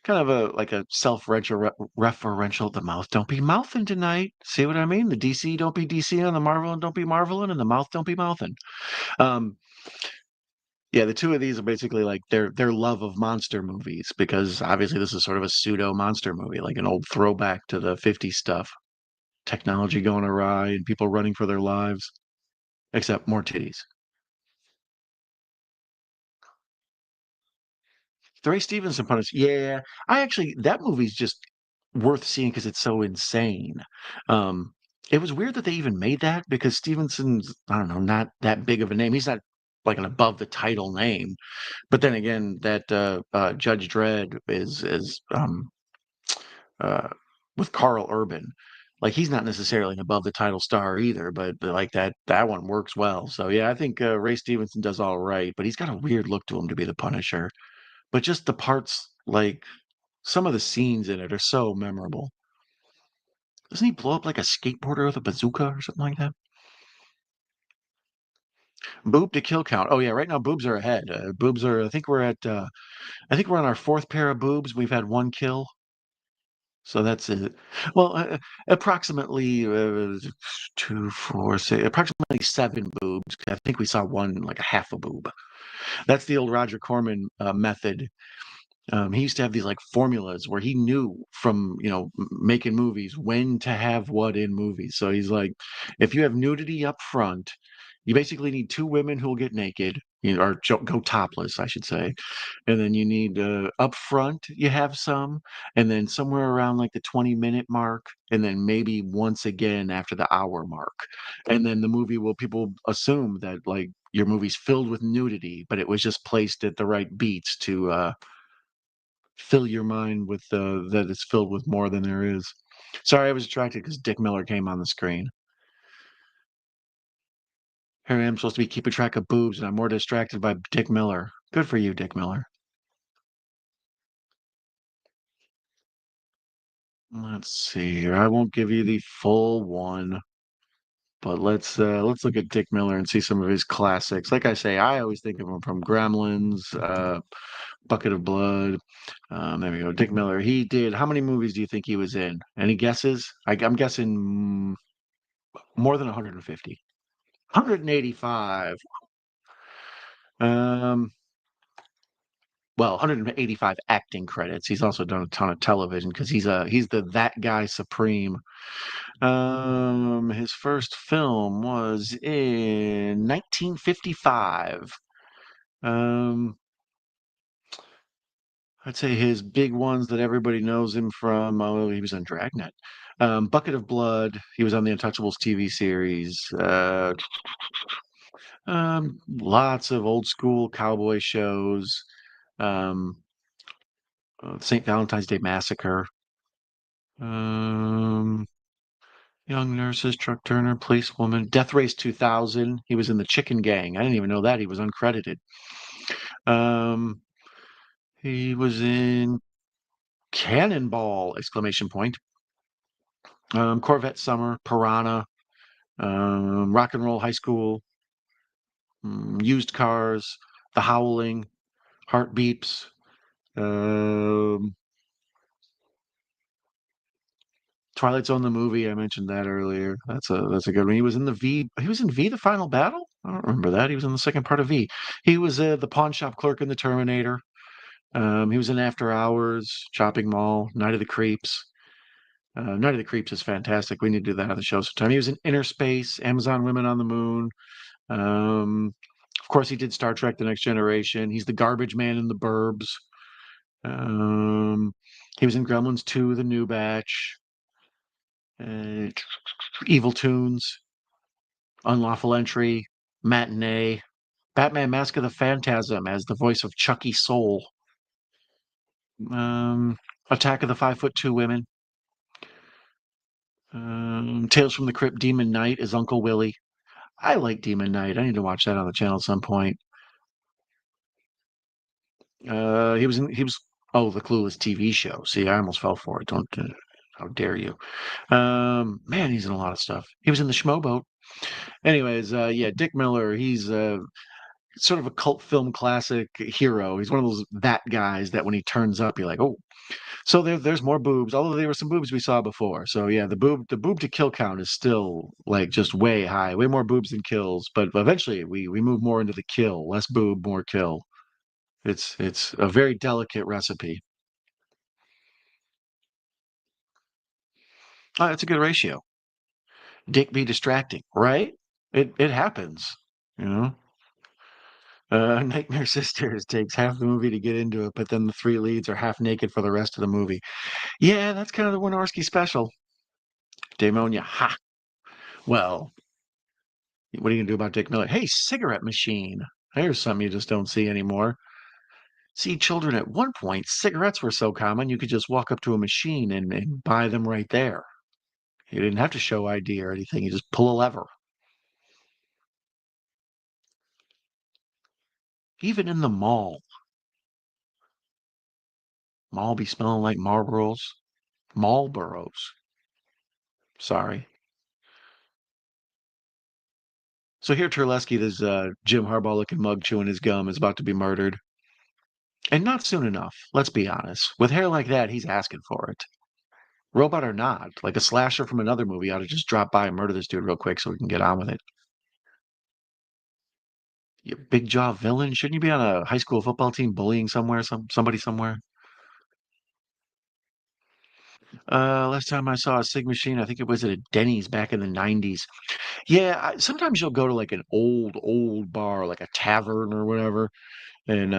Kind of a like a self-referential. The mouth don't be mouthing tonight. See what I mean? The DC don't be DC and the Marvel and don't be Marveling and the mouth don't be mouthing. Um, Yeah, the two of these are basically like their love of monster movies because obviously this is sort of a pseudo monster movie, like an old throwback to the '50s stuff. Technology going awry and people running for their lives, except more titties. The Ray Stevenson punish. Yeah, I actually that movie's just worth seeing because it's so insane. Um, it was weird that they even made that because Stevenson's I don't know not that big of a name. He's not. like an above the title name. But then again, that Judge Dredd is uh, with Carl Urban. Like he's not necessarily an above the title star either, but like that one works well. So yeah, I think Ray Stevenson does all right, but he's got a weird look to him to be the Punisher. But just the parts, like some of the scenes in it are so memorable. Doesn't he blow up like a skateboarder with a bazooka or something like that? Boob to kill count. Oh yeah, right now boobs are ahead. Boobs are. I think we're on our fourth pair of boobs. We've had one kill, so that's it. Well, approximately two, four, six, approximately seven boobs. I think we saw one like a half a boob. That's the old Roger Corman method. He used to have these like formulas where he knew from making movies when to have what in movies. So he's like, if you have nudity up front, you basically need two women who will get naked, or go topless, I should say, and then you need up front you have some, and then somewhere around like the 20-minute mark, and then maybe once again after the hour mark, and then the movie will people assume that like your movie's filled with nudity, but it was just placed at the right beats to fill your mind with that it's filled with more than there is. Sorry, I was distracted because Dick Miller came on the screen. Here I am supposed to be keeping track of boobs, and I'm more distracted by Dick Miller. Good for you, Dick Miller. Let's see here. I won't give you the full one, but let's look at Dick Miller and see some of his classics. Like I say, I always think of him from Gremlins, Bucket of Blood. There we go. Dick Miller. He did. How many movies do you think he was in? Any guesses? I'm guessing more than 150. 185. Um, well, 185 acting credits. He's also done a ton of television because he's the that guy supreme. His first film was in 1955. Um, I'd say his big ones that everybody knows him from. Oh, he was on Dragnet. Bucket of Blood. He was on the Untouchables TV series. Lots of old school cowboy shows. Um, St. Valentine's Day Massacre. Um, Young Nurses, Truck Turner, Policewoman, Death Race 2000. He was in the Chicken Gang. I didn't even know that he was uncredited. Um, he was in Cannonball! Exclamation point. Corvette Summer, Piranha, Rock and Roll High School, Used Cars, The Howling, Heart Beeps. Um, Twilight Zone the movie. I mentioned that earlier. That's a good one. He was in the V. He was in V: The Final Battle. I don't remember that. He was in the second part of V. He was the pawn shop clerk in the Terminator. He was in After Hours, Shopping Mall, Night of the Creeps. Night of the Creeps is fantastic. We need to do that on the show sometime. He was in Inner Space, Amazon Women on the Moon. Um, of course, he did Star Trek: The Next Generation. He's the garbage man in The Burbs. Um, he was in Gremlins 2, The New Batch. Uh, Evil Tunes, Unlawful Entry, Matinee, Batman Mask of the Phantasm as the voice of Chucky Soul, um, Attack of the 5'2" Women, Tales from the Crypt, Demon Knight as Uncle Willie. I like Demon Knight. I need to watch that on the channel at some point. He was oh, the Clueless TV show. See, I almost fell for it. Don't how dare you? Man, he's in a lot of stuff. He was in the Schmoboat. Anyways, yeah, Dick Miller. He's sort of a cult film classic hero. He's one of those that guys that when he turns up, you're like, oh, so there's more boobs. Although there were some boobs we saw before. So yeah, the boob to kill count is still like just way high, way more boobs than kills. But eventually we move more into the kill, less boob, more kill. It's a very delicate recipe. It's a good ratio. Dick be distracting, right? It happens, you know. Nightmare Sisters takes half the movie to get into it, but then the three leads are half naked for the rest of the movie. Yeah, that's kind of the Wynorski special. Daemonia, ha. Well, what are you gonna do about Dick Miller? Hey, cigarette machine. Here's something you just don't see anymore. See, children, at one point, cigarettes were so common you could just walk up to a machine and buy them right there. You didn't have to show ID or anything. You just pull a lever. Even in the mall be smelling like Marlboros. Marlboros. Sorry. So here, Terlesky, this Jim Harbaugh looking mug chewing his gum, is about to be murdered. And not soon enough, let's be honest. With hair like that, he's asking for it. Robot or not, like a slasher from another movie ought to just drop by and murder this dude real quick so we can get on with it. You big jaw villain, shouldn't you be on a high school football team bullying somewhere, somebody somewhere? Last time I saw a Sig machine, I think it was at a Denny's back in the 90s. Yeah, sometimes you'll go to like an old bar, like a tavern or whatever, and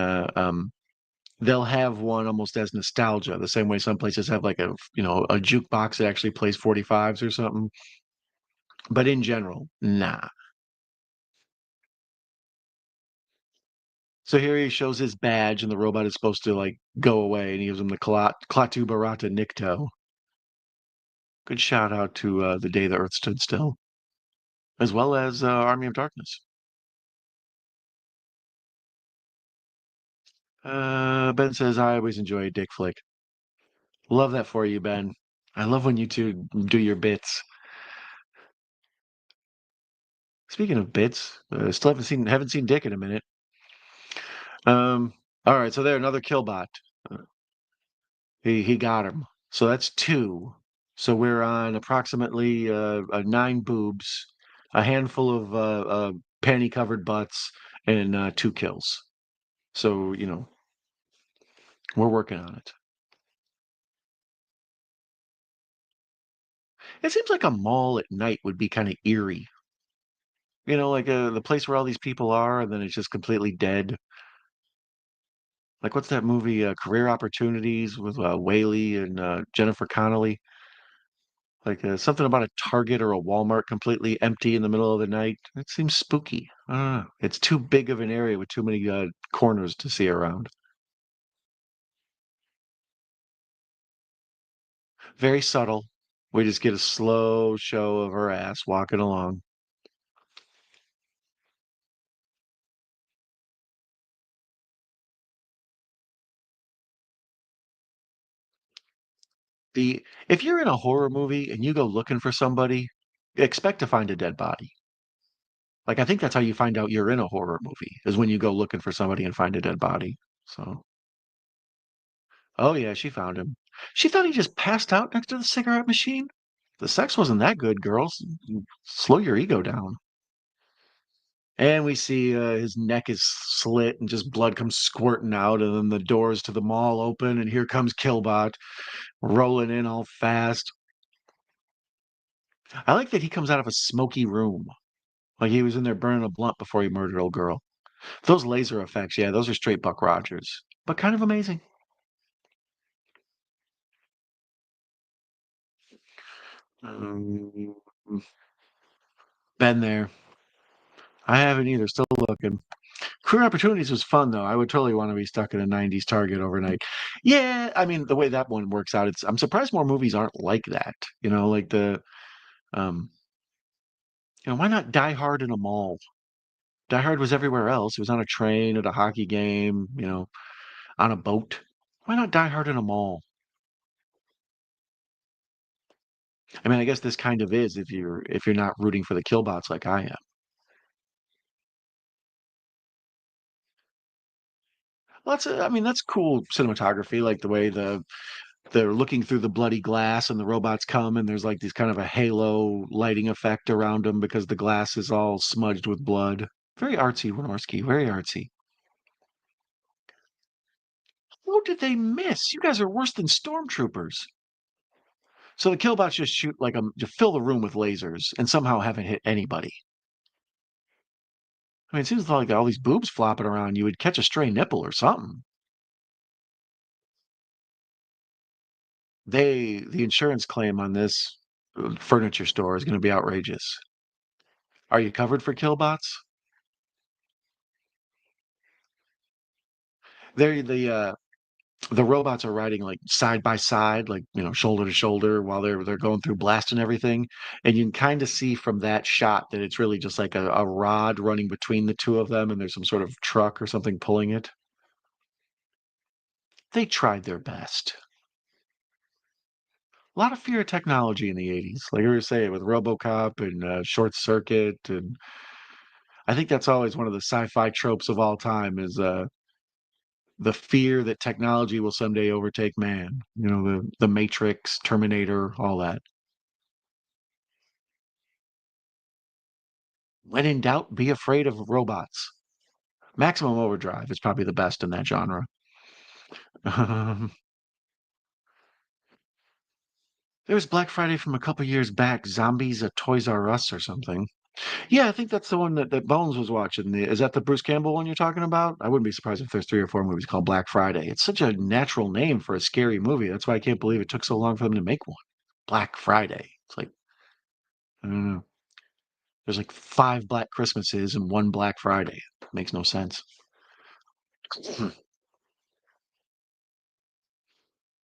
they'll have one almost as nostalgia, the same way some places have like a jukebox that actually plays 45s or something. But in general, nah. So here he shows his badge, and the robot is supposed to like go away, and he gives him the Klaatu Barata Nikto. Good shout out to the day the Earth stood still, as well as Army of Darkness. Ben says I always enjoy a dick flick. Love that for you, Ben. I love when you two do your bits. Speaking of bits, still haven't seen Dick in a minute. All right, so there another killbot. Uh, he got him. So that's two. So we're on approximately nine boobs, a handful of panty-covered butts, and two kills. So we're working on it. It seems like a mall at night would be kind of eerie. Like the place where all these people are, and then it's just completely dead. Like what's that movie, Career Opportunities with Whaley and Jennifer Connelly? Like something about a Target or a Walmart completely empty in the middle of the night. It seems spooky. I don't know. It's too big of an area with too many corners to see around. Very subtle. We just get a slow show of her ass walking along. The If you're in a horror movie and you go looking for somebody, expect to find a dead body. Like I think that's how you find out you're in a horror movie is when you go looking for somebody and find a dead body. So, oh yeah, she found him. She thought he just passed out next to the cigarette machine. The sex wasn't that good, girls. Slow your ego down. And we see his neck is slit and just blood comes squirting out, and then the doors to the mall open, and here comes Killbot rolling in all fast. I like that he comes out of a smoky room, like he was in there burning a blunt before he murdered old girl. Those laser effects, yeah, those are straight Buck Rogers, but kind of amazing. Um, Been there. I haven't either. Still looking. Career Opportunities was fun though. I would totally want to be stuck in a '90s Target overnight. Yeah, I mean the way that one works out, I'm surprised more movies aren't like that. Like um, why not Die Hard in a mall? Die Hard was everywhere else. It was on a train, at a hockey game, on a boat. Why not Die Hard in a mall? I mean, I guess this kind of is if you're not rooting for the killbots like I am. Well, I mean, that's cool cinematography, like the way they're looking through the bloody glass and the robots come and there's like these kind of a halo lighting effect around them because the glass is all smudged with blood. Very artsy, Wynorski, very artsy. What did they miss? You guys are worse than stormtroopers. So the killbots just shoot like to fill the room with lasers and somehow haven't hit anybody. I mean, it seems like all these boobs flopping around, you would catch a stray nipple or something. The insurance claim on this furniture store is going to be outrageous. Are you covered for killbots? They're the robots are riding like side by side, like, shoulder to shoulder while they're going through blast and everything. And you can kind of see from that shot that it's really just like a rod running between the two of them, and there's some sort of truck or something pulling it. They tried their best. A lot of fear of technology in the 80s, like you were saying, with RoboCop and Short Circuit. And I think that's always one of the sci-fi tropes of all time is the fear that technology will someday overtake man. The Matrix, Terminator, all that. When in doubt, be afraid of robots. Maximum Overdrive is probably the best in that genre. Um, there was Black Friday from a couple years back, Zombies at Toys R Us or something. Yeah, I think that's the one that Bones was watching. Is that the Bruce Campbell one you're talking about? I wouldn't be surprised if there's three or four movies called Black Friday. It's such a natural name for a scary movie. That's why I can't believe it took so long for them to make one. Black Friday. It's like, I don't know. There's like five Black Christmases and one Black Friday. Makes no sense.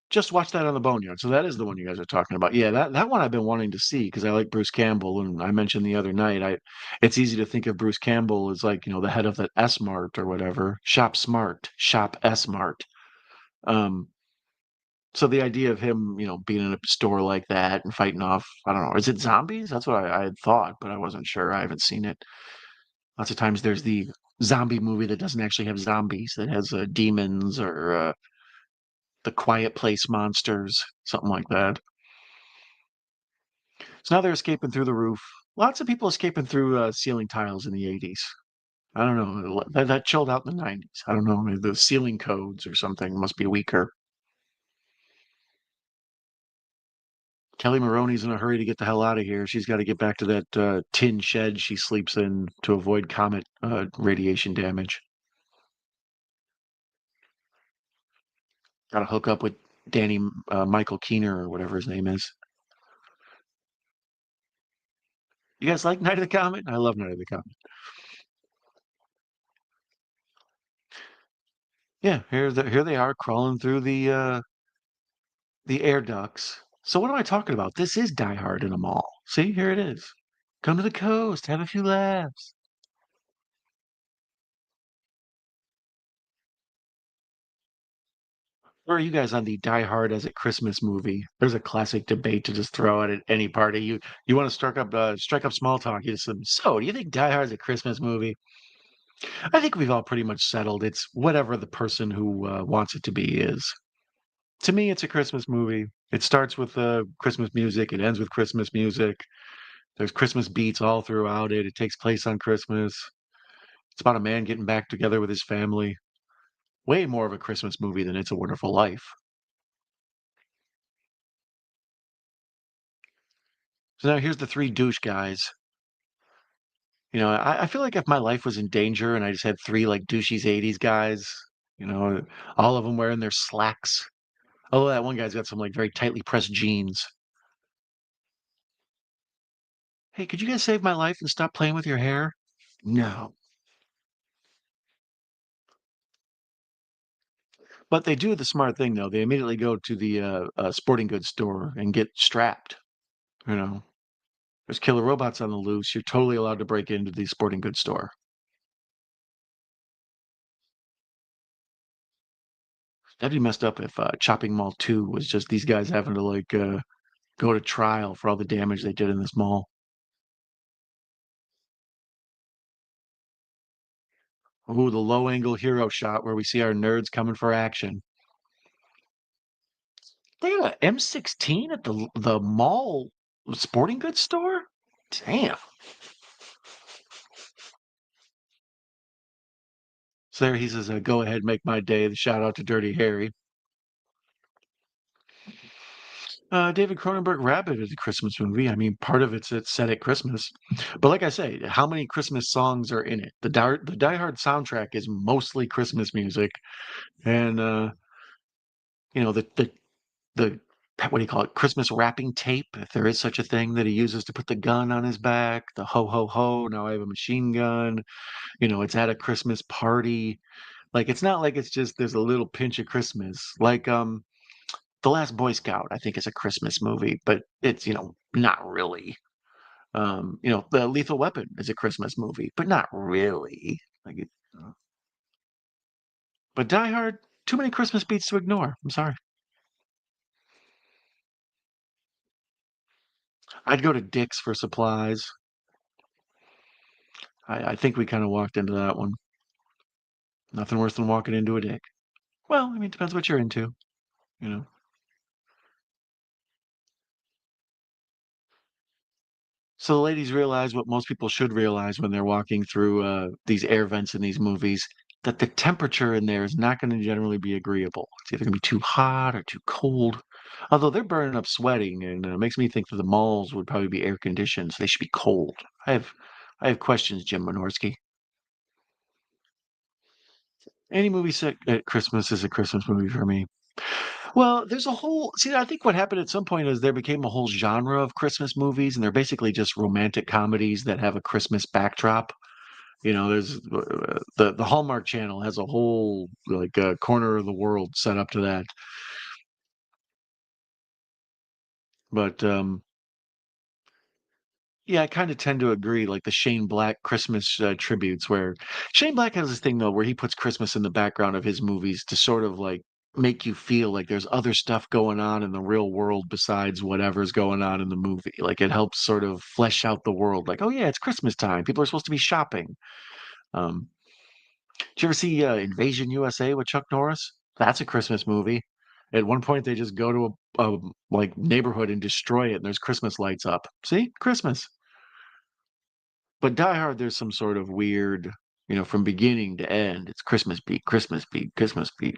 Just watch that on the Boneyard. So that is the one you guys are talking about. Yeah, that one I've been wanting to see because I like Bruce Campbell, and I mentioned the other night. It's easy to think of Bruce Campbell as like the head of that S Mart or whatever, Shop Smart, Shop S Mart. Um, so the idea of him, being in a store like that and fighting off, I don't know, is it zombies? That's what I had thought, but I wasn't sure. I haven't seen it. Lots of times there's the zombie movie that doesn't actually have zombies, that has demons or the Quiet Place monsters, something like that. So now they're escaping through the roof. Lots of people escaping through ceiling tiles in the 80s. I don't know. That chilled out in the 90s. I don't know. Maybe the ceiling codes or something must be weaker. Kelly Maroney's in a hurry to get the hell out of here. She's got to get back to that tin shed she sleeps in to avoid comet radiation damage. Got to hook up with Danny Michael Keener or whatever his name is. You guys like Night of the Comet? I love Night of the Comet. Yeah, here they are crawling through the air ducts. So what am I talking about? This is Die Hard in a mall. See, here it is. Come to the coast, have a few laughs. Where are you guys on the Die Hard as a Christmas movie? There's a classic debate to just throw out at any party. You want to strike up small talk. You just so do you think Die Hard is a Christmas movie? I think we've all pretty much settled. It's whatever the person who wants it to be is. To me, it's a Christmas movie. It starts with Christmas music. It ends with Christmas music. There's Christmas beats all throughout it. It takes place on Christmas. It's about a man getting back together with his family. Way more of a Christmas movie than It's a Wonderful Life. So now here's the three douche guys. I feel like if my life was in danger and I just had three like douchies 80s guys, you know, all of them wearing their slacks. Although that one guy's got some like very tightly pressed jeans. Hey, could you guys save my life and stop playing with your hair? No. But they do the smart thing though. They immediately go to the sporting goods store and get strapped. You know, there's killer robots on the loose. You're totally allowed to break into the sporting goods store. That'd be messed up if Chopping Mall 2 was just these guys having to like go to trial for all the damage they did in this mall. Ooh, the low angle hero shot where we see our nerds coming for action. They have an M16 at the mall sporting goods store? Damn. So there he says, go ahead, make my day. The shout out to Dirty Harry. David Cronenberg Rabbit is a Christmas movie. I mean, part of it's set at Christmas. But like I say, how many Christmas songs are in it? The Die Hard soundtrack is mostly Christmas music. And the what do you call it? Christmas wrapping tape, if there is such a thing, that he uses to put the gun on his back, the ho ho ho, now I have a machine gun. It's at a Christmas party. Like, it's not like it's just there's a little pinch of Christmas. Like, The Last Boy Scout, I think, is a Christmas movie, but it's, not really. The Lethal Weapon is a Christmas movie, but not really. Like, but Die Hard, too many Christmas beats to ignore. I'm sorry. I'd go to Dick's for supplies. I think we kind of walked into that one. Nothing worse than walking into a Dick. Well, I mean, it depends what you're into, you know. So the ladies realize what most people should realize when they're walking through these air vents in these movies, that the temperature in there is not going to generally be agreeable. It's either going to be too hot or too cold. Although they're burning up sweating, and it makes me think that the malls would probably be air conditioned, so they should be cold. I have, I have questions, Jim Wynorski. Any movie set at Christmas is a Christmas movie for me. Well, there's a whole see, I think what happened at some point is there became a whole genre of Christmas movies, and they're basically just romantic comedies that have a Christmas backdrop. There's the Hallmark Channel has a whole like corner of the world set up to that. But yeah, I kind of tend to agree. Like the Shane Black Christmas tributes, where Shane Black has this thing though, where he puts Christmas in the background of his movies to sort of like make you feel like there's other stuff going on in the real world besides whatever's going on in the movie. Like it helps sort of flesh out the world. Like, oh yeah, it's Christmas time. People are supposed to be shopping. Um, Did you ever see Invasion USA with Chuck Norris? That's a Christmas movie. At one point, they just go to a like neighborhood and destroy it, and there's Christmas lights up. See, Christmas. But Die Hard, there's some sort of weird, from beginning to end, it's Christmas beat, Christmas beat, Christmas beat.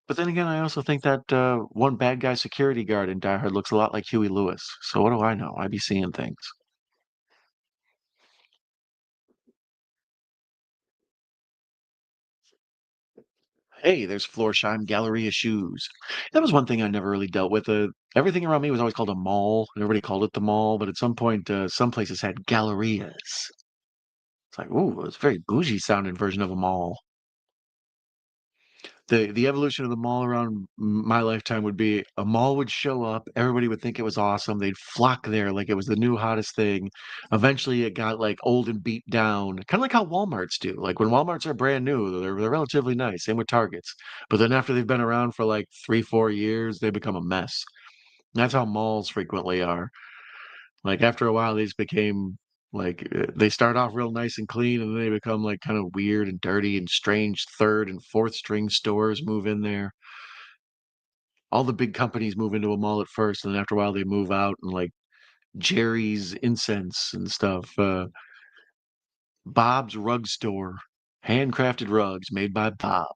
But then again, I also think that one bad guy security guard in Die Hard looks a lot like Huey Lewis. So what do I know? I be seeing things. Hey, there's Florsheim Galleria shoes. That was one thing I never really dealt with. Everything around me was always called a mall. Everybody called it the mall, but at some point, some places had gallerias. It's like, ooh, it's a very bougie sounding version of a mall. The evolution of the mall around my lifetime would be a mall would show up, everybody would think it was awesome, they'd flock there like it was the new hottest thing. Eventually, it got like old and beat down, kind of like how Walmarts do. Like when Walmarts are brand new, they're relatively nice. Same with Targets, but then after they've been around for like 3, 4 years, they become a mess. And that's how malls frequently are. Like after a while, these became like they start off real nice and clean, and then they become like kind of weird and dirty and strange third and fourth string stores move in there. All the big companies move into a mall at first, and then after a while they move out, and like Jerry's Incense and stuff, Bob's Rug Store, handcrafted rugs made by Bob,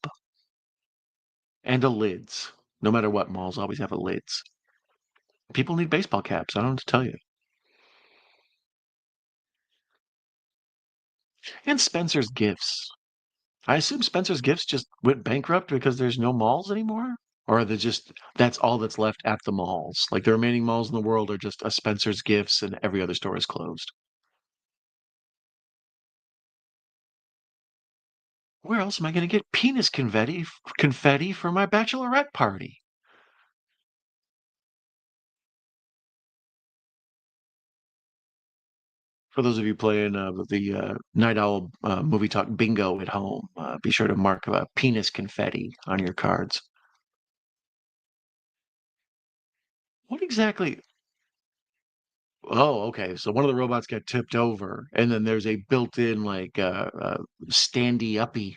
and a lids. No matter what, malls always have a lids. People need baseball caps. I don't know what to tell you. And Spencer's Gifts. I assume Spencer's Gifts just went bankrupt because there's no malls anymore? Or are they just that's all that's left at the malls? Like the remaining malls in the world are just a Spencer's Gifts and every other store is closed. Where else am I going to get penis confetti for my bachelorette party? For those of you playing the Night Owl movie talk bingo at home, be sure to mark penis confetti on your cards. What exactly? Oh, okay. So one of the robots got tipped over, and then there's a built-in like standy uppy,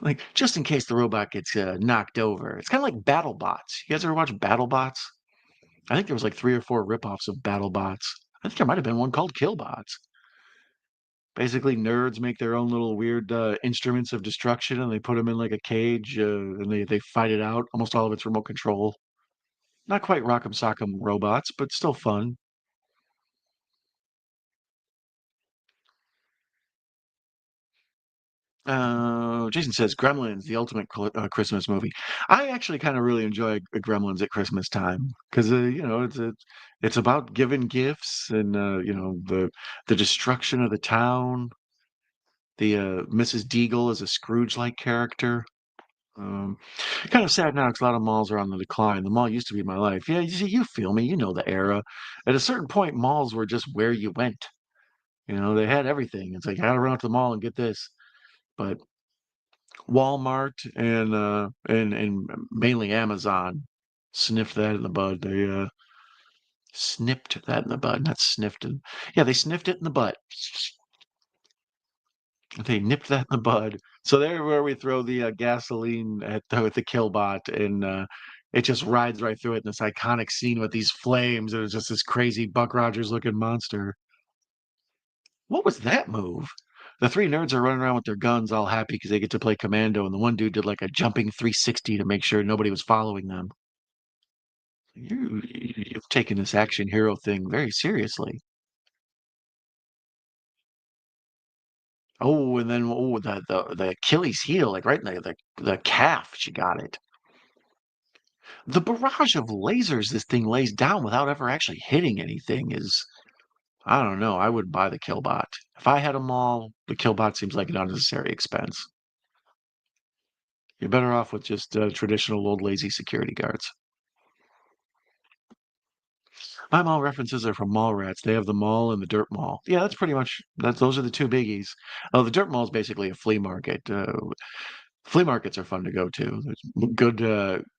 like just in case the robot gets knocked over. It's kind of like BattleBots. You guys ever watch BattleBots? I think there was like 3 or 4 ripoffs of BattleBots. I think there might have been one called KillBots. Basically, nerds make their own little weird instruments of destruction, and they put them in like a cage, and they fight it out. Almost all of it's remote control. Not quite Rock'em Sock'em robots, but still fun. Jason says Gremlins, the ultimate Christmas movie. I actually kind of really enjoy Gremlins at Christmas time because it's about giving gifts and the destruction of the town. The Mrs. Deagle is a Scrooge-like character. Um, Kind of sad now because a lot of malls are on the decline. The mall used to be my life. Yeah, you see, you feel me. You know the era. At a certain point, malls were just where you went. They had everything. It's like I gotta run up to the mall and get this. But Walmart and mainly Amazon sniffed that in the bud. They snipped that in the bud, not sniffed it. Yeah, they sniffed it in the butt. They nipped that in the bud. So there where we throw the gasoline at with the killbot and it just rides right through it in this iconic scene with these flames and it's just this crazy Buck Rogers looking monster. What was that move? The three nerds are running around with their guns all happy because they get to play commando, and the one dude did like a jumping 360 to make sure nobody was following them. You've taken this action hero thing very seriously. Oh, and then the Achilles heel, like right in the calf, she got it. The barrage of lasers this thing lays down without ever actually hitting anything is, I don't know. I would buy the Killbot. If I had them all, the Killbot seems like an unnecessary expense. You're better off with just traditional old lazy security guards. My mall references are from Mallrats. They have the mall and the dirt mall. Yeah, that's pretty much those are the two biggies. Oh, the dirt mall is basically a flea market. Flea markets are fun to go to. There's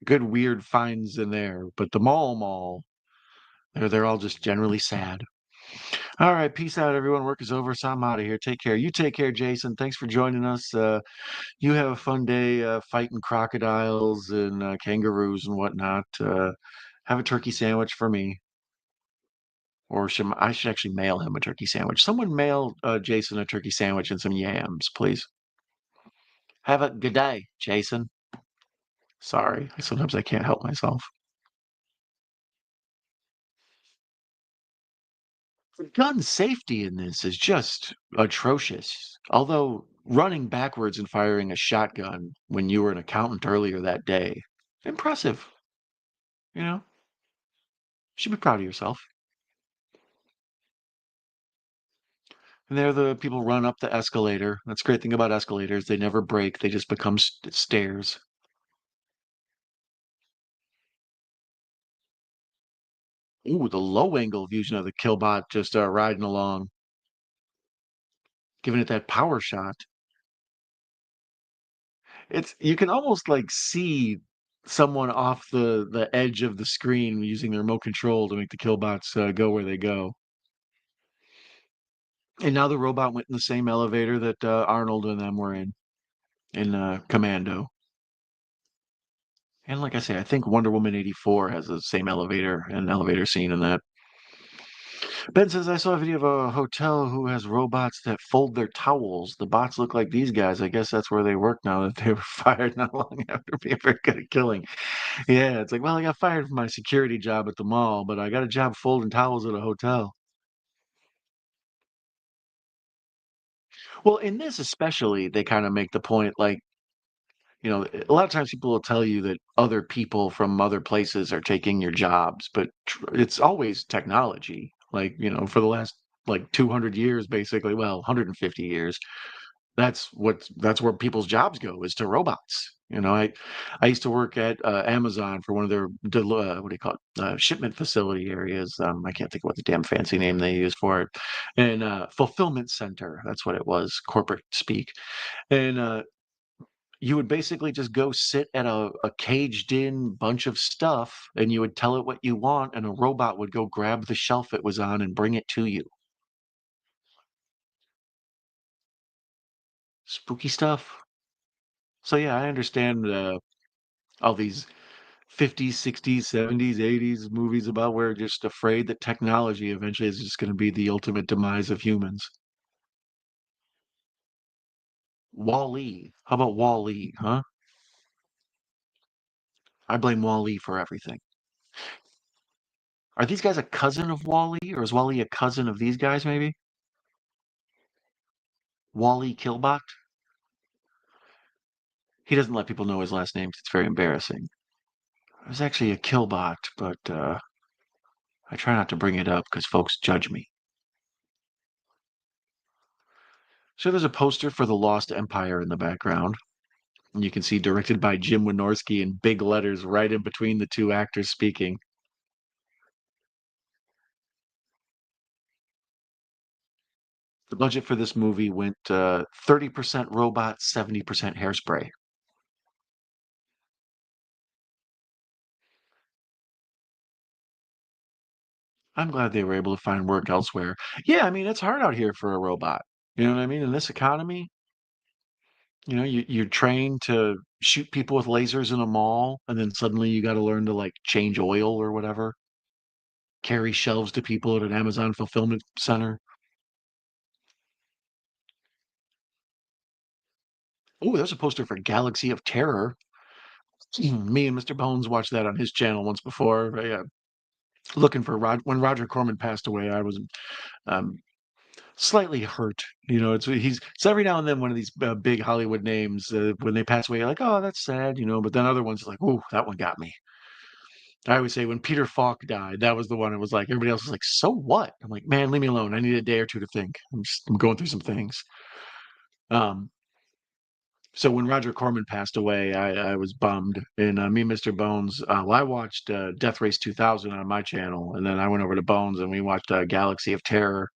good weird finds in there, but the mall, they're all just generally sad. All right, peace out, everyone. Work is over, so I'm out of here. Take care. You take care, Jason. Thanks for joining us. You have a fun day fighting crocodiles and kangaroos and whatnot. Have a turkey sandwich for me. Or I should actually mail him a turkey sandwich. Someone mail Jason a turkey sandwich and some yams, please. Have a good day, Jason. Sorry, sometimes I can't help myself. The gun safety in this is just atrocious. Although running backwards and firing a shotgun when you were an accountant earlier that day, impressive. You know, should be proud of yourself. And there, the people run up the escalator. That's the great thing about escalators. They never break. They just become stairs. Ooh, the low angle vision of the killbot just riding along, giving it that power shot. It's you can almost like see someone off the edge of the screen using the remote control to make the killbots go where they go. And now the robot went in the same elevator that Arnold and them were in Commando. And like I say, I think Wonder Woman 84 has the same elevator and elevator scene in that. Ben says, I saw a video of a hotel who has robots that fold their towels. The bots look like these guys. I guess that's where they work now that they were fired not long after being very good at killing. Yeah, it's like, well, I got fired from my security job at the mall, but I got a job folding towels at a hotel. Well, in this especially, they kind of make the point like, a lot of times people will tell you that other people from other places are taking your jobs, but it's always technology. Like, for the last like 200 years, basically, well, 150 years, that's where people's jobs go is to robots. I used to work at Amazon for one of their what do you call it, shipment facility areas. I can't think of what the damn fancy name they use for it, and fulfillment center. That's what it was, corporate speak. And you would basically just go sit at a caged in bunch of stuff, and you would tell it what you want, and a robot would go grab the shelf it was on and bring it to you. Spooky stuff. So yeah, I understand all these 50s, 60s, 70s, 80s movies about where you're just afraid that technology eventually is just going to be the ultimate demise of humans. Wall-E. How about Wall-E, huh? I blame Wall-E for everything. Are these guys a cousin of Wall-E, or is Wall-E a cousin of these guys, maybe? Wall-E Killbot? He doesn't let people know his last name 'cause it's very embarrassing. It was actually a killbot, but I try not to bring it up because folks judge me. So there's a poster for The Lost Empire in the background. And you can see directed by Jim Wynorski in big letters right in between the two actors speaking. The budget for this movie went 30% robot, 70% hairspray. I'm glad they were able to find work elsewhere. Yeah, I mean, it's hard out here for a robot. You know what I mean? In this economy, you're trained to shoot people with lasers in a mall, and then suddenly you got to learn to like change oil or whatever, carry shelves to people at an Amazon fulfillment center. Oh, there's a poster for Galaxy of Terror. Me and Mr. Bones watched that on his channel once before. Yeah, looking for when Roger Corman passed away. I was um, slightly hurt. It's every now and then one of these big Hollywood names when they pass away, you're like, oh, that's sad, But then other ones like, oh, that one got me. I always say when Peter Falk died, that was the one. It was like everybody else was like, so what? I'm like, man, leave me alone. I need a day or two to think. I'm going through some things. Um, so when Roger Corman passed away, I was bummed. And me and Mr. Bones, well, I watched Death Race 2000 on my channel, and then I went over to Bones and we watched Galaxy of Terror.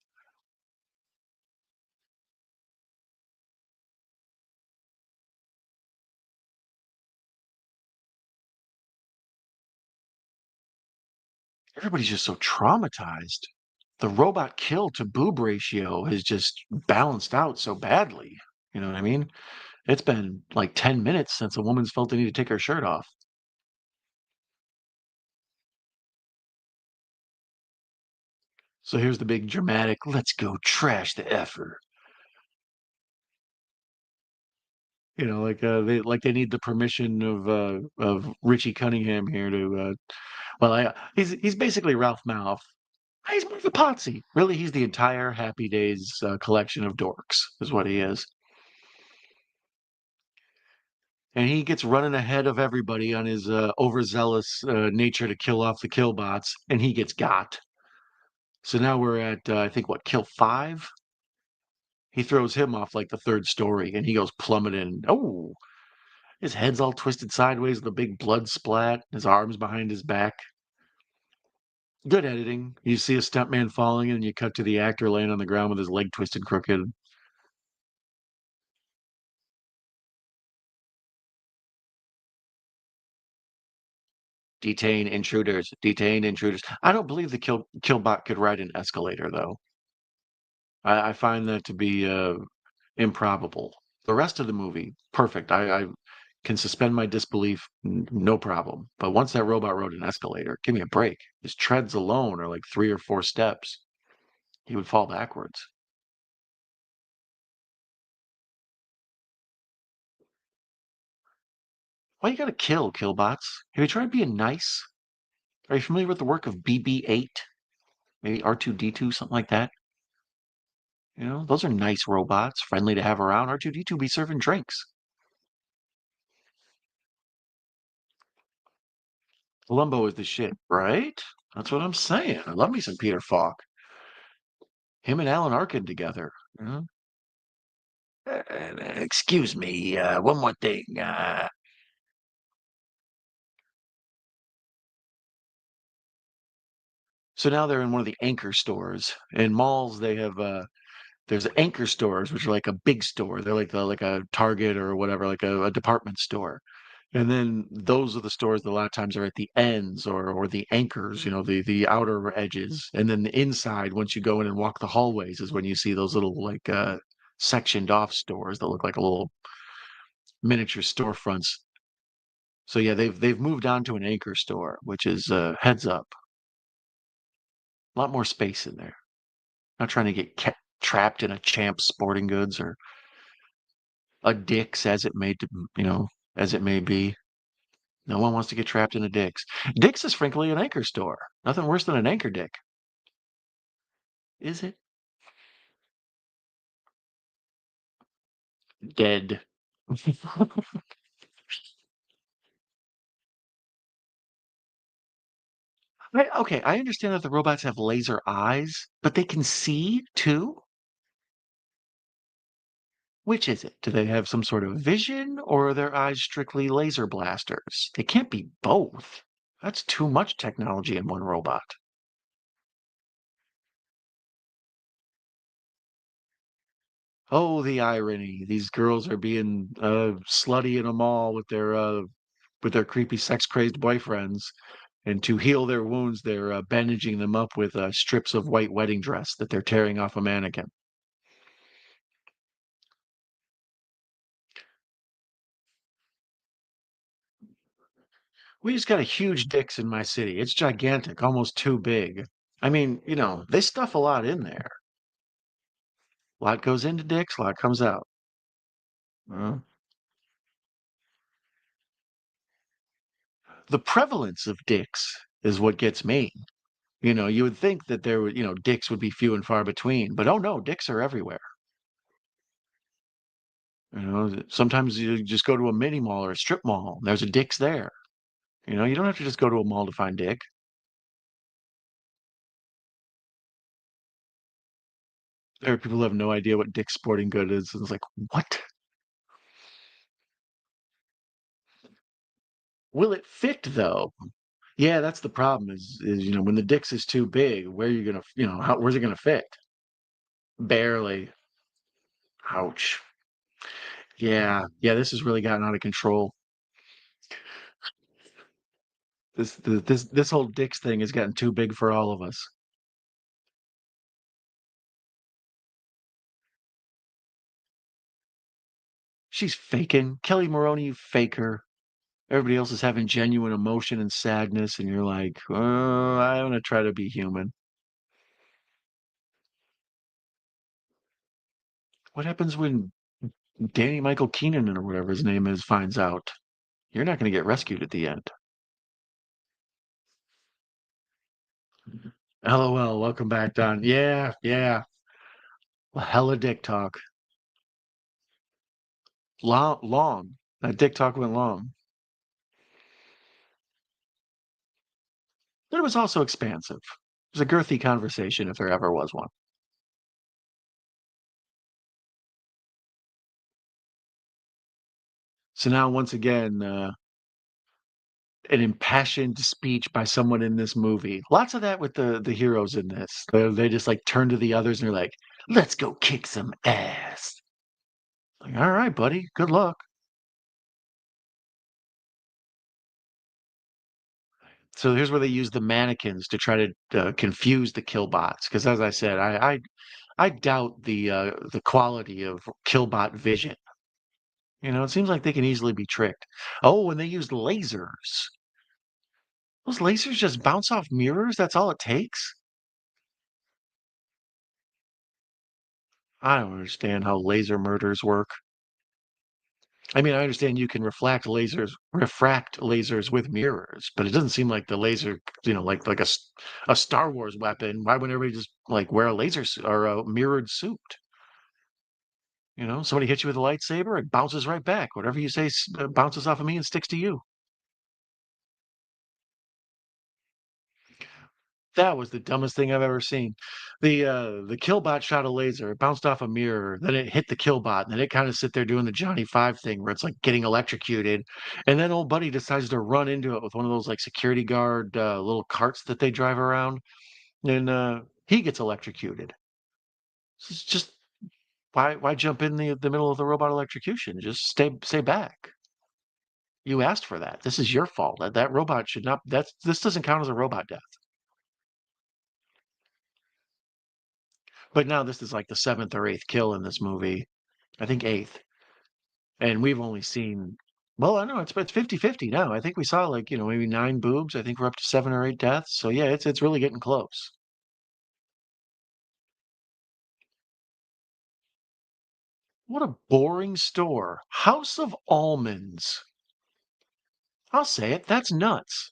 Everybody's just so traumatized. The robot kill to boob ratio has just balanced out so badly. You know what I mean? It's been like 10 minutes since a woman's felt the need to take her shirt off. So here's the big dramatic, let's go trash the effer. They need the permission of Richie Cunningham here to well he's basically Ralph Malph. He's more of a Potsy. Really, he's the entire Happy Days collection of dorks, is what he is. And he gets running ahead of everybody on his overzealous nature to kill off the killbots, and he gets got. So now we're at I think what kill five. He throws him off like the third story, and he goes plummeting. Oh, his head's all twisted sideways with a big blood splat. His arms behind his back. Good editing. You see a stuntman falling, and you cut to the actor laying on the ground with his leg twisted crooked. Detain intruders. Detain intruders. I don't believe the killbot could ride an escalator, though. I find that to be improbable. The rest of the movie, perfect. I can suspend my disbelief, no problem. But once that robot rode an escalator, give me a break. His treads alone are like 3 or 4 steps. He would fall backwards. Why you gotta kill, killbots? Have you tried being nice? Are you familiar with the work of BB-8? Maybe R2-D2, something like that? Those are nice robots, friendly to have around. R2-D2 be serving drinks. Columbo is the shit, right? That's what I'm saying. I love me some Peter Falk. Him and Alan Arkin together. You know? Excuse me, one more thing. So now they're in one of the anchor stores. In malls, they have there's anchor stores, which are like a big store. They're like a Target or whatever, like a department store. And then those are the stores that a lot of times are at the ends or the anchors, the outer edges. And then the inside, once you go in and walk the hallways, is when you see those little like sectioned off stores that look like a little miniature storefronts. So yeah, they've moved on to an anchor store, which is heads up, a lot more space in there. Not trying to get trapped in a Champs Sporting Goods or a Dick's as it may be. No one wants to get trapped in a Dick's. Dick's is frankly an anchor store. Nothing worse than an anchor dick. Is it? Dead. Okay, I understand that the robots have laser eyes, but they can see too? Which is it? Do they have some sort of vision, or are their eyes strictly laser blasters? They can't be both. That's too much technology in one robot. Oh, the irony. These girls are being slutty in a mall with their creepy sex-crazed boyfriends, and to heal their wounds, they're bandaging them up with strips of white wedding dress that they're tearing off a mannequin. We just got a huge Dick's in my city. It's gigantic, almost too big. I mean, they stuff a lot in there. A lot goes into Dick's, a lot comes out. Uh, the prevalence of Dick's is what gets me. You would think that there would, Dicks would be few and far between, but oh no, Dicks are everywhere. Sometimes you just go to a mini mall or a strip mall, and there's a Dick's there. You don't have to just go to a mall to find Dick. There are people who have no idea what Dick's Sporting Good is. And it's like, what? Will it fit though? Yeah, that's the problem is when the Dick's is too big, where are you gonna, where's it gonna fit? Barely. Ouch. Yeah, yeah, this has really gotten out of control. This whole Dick's thing has gotten too big for all of us. She's faking. Kelly Maroney, you faker. Everybody else is having genuine emotion and sadness, and you're like, I want to try to be human. What happens when Danny Michael Keenan or whatever his name is finds out? You're not going to get rescued at the end. LOL, welcome back, Don. Yeah, yeah. Hella dick talk. Long, long. That dick talk went long. But it was also expansive. It was a girthy conversation if there ever was one. So now, once again, an impassioned speech by someone in this movie. Lots of that with the heroes in this. They just like turn to the others and they're like, "Let's go kick some ass." Like, all right, buddy, good luck. So here's where they use the mannequins to try to confuse the killbots. Because as I said, I doubt the quality of killbot vision. It seems like they can easily be tricked. Oh, and they used lasers. Those lasers just bounce off mirrors. That's all it takes. I don't understand how laser murders work. I mean, I understand you can refract lasers with mirrors, but it doesn't seem like the laser, like a Star Wars weapon. Why would everybody just like wear a laser suit or a mirrored suit? Somebody hits you with a lightsaber, it bounces right back. Whatever you say bounces off of me and sticks to you. That was the dumbest thing I've ever seen. The killbot shot a laser, it bounced off a mirror, then it hit the killbot, and then it kind of sit there doing the Johnny Five thing where it's like getting electrocuted. And then old buddy decides to run into it with one of those like security guard little carts that they drive around, and he gets electrocuted. It's just why jump in the middle of the robot electrocution? Just stay back. You asked for that. This is your fault. That robot should not. This doesn't count as a robot death. But now this is like the seventh or eighth kill in this movie. I think eighth. And we've only seen, well, I know it's 50-50 now. I think we saw like, maybe nine boobs. I think we're up to seven or eight deaths. So yeah, it's really getting close. What a boring store. House of Almonds. I'll say it. That's nuts.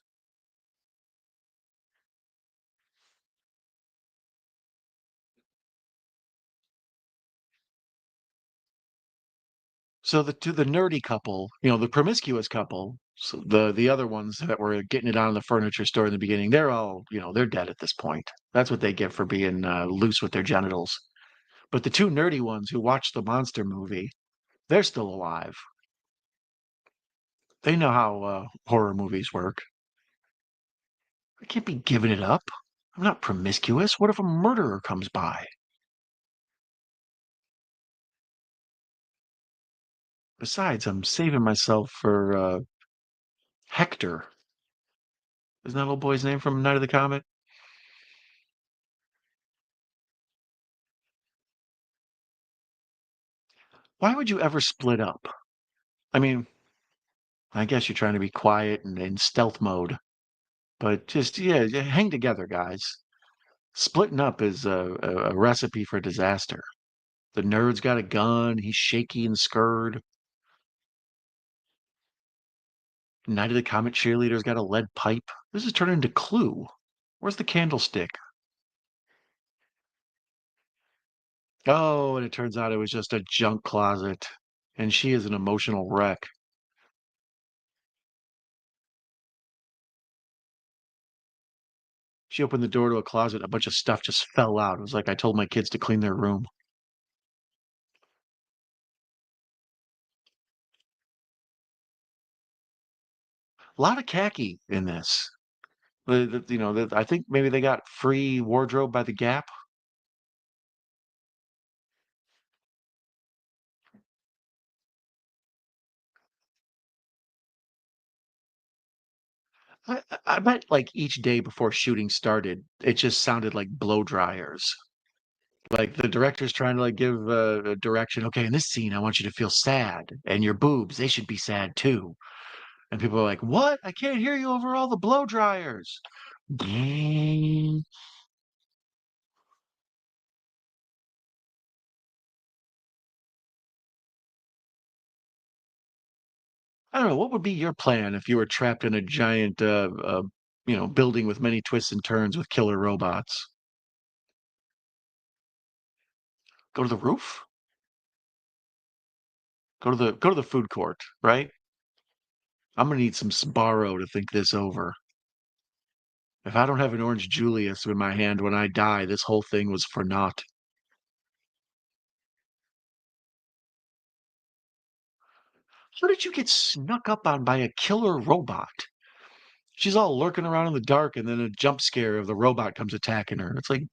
So the nerdy couple, the promiscuous couple, so the other ones that were getting it on in the furniture store in the beginning, they're all, they're dead at this point. That's what they get for being loose with their genitals. But the two nerdy ones who watched the monster movie, they're still alive. They know how horror movies work. I can't be giving it up. I'm not promiscuous. What if a murderer comes by? Besides, I'm saving myself for Hector. Isn't that little boy's name from Night of the Comet? Why would you ever split up? I mean, I guess you're trying to be quiet and in stealth mode, but just, yeah, hang together, guys. Splitting up is a recipe for disaster. The nerd's got a gun. He's shaky and scared. Night of the Comet cheerleader's got a lead pipe. This is turning into Clue. Where's the candlestick? Oh, and it turns out it was just a junk closet. And she is an emotional wreck. She opened the door to a closet, a bunch of stuff just fell out. It was like I told my kids to clean their room. A lot of khaki in this. I think maybe they got free wardrobe by the Gap. I bet like each day before shooting started, it just sounded like blow dryers. Like the director's trying to like give a direction. Okay, in this scene, I want you to feel sad, and your boobs, they should be sad too. And people are like, "What? I can't hear you over all the blow dryers." I don't know. What would be your plan if you were trapped in a giant, building with many twists and turns with killer robots? Go to the roof? Go to the food court, right? I'm gonna need some Sbarro to think this over. If I don't have an orange Julius in my hand when I die, this whole thing was for naught. How did you get snuck up on by a killer robot? She's all lurking around in the dark, and then a jump scare of the robot comes attacking her. It's like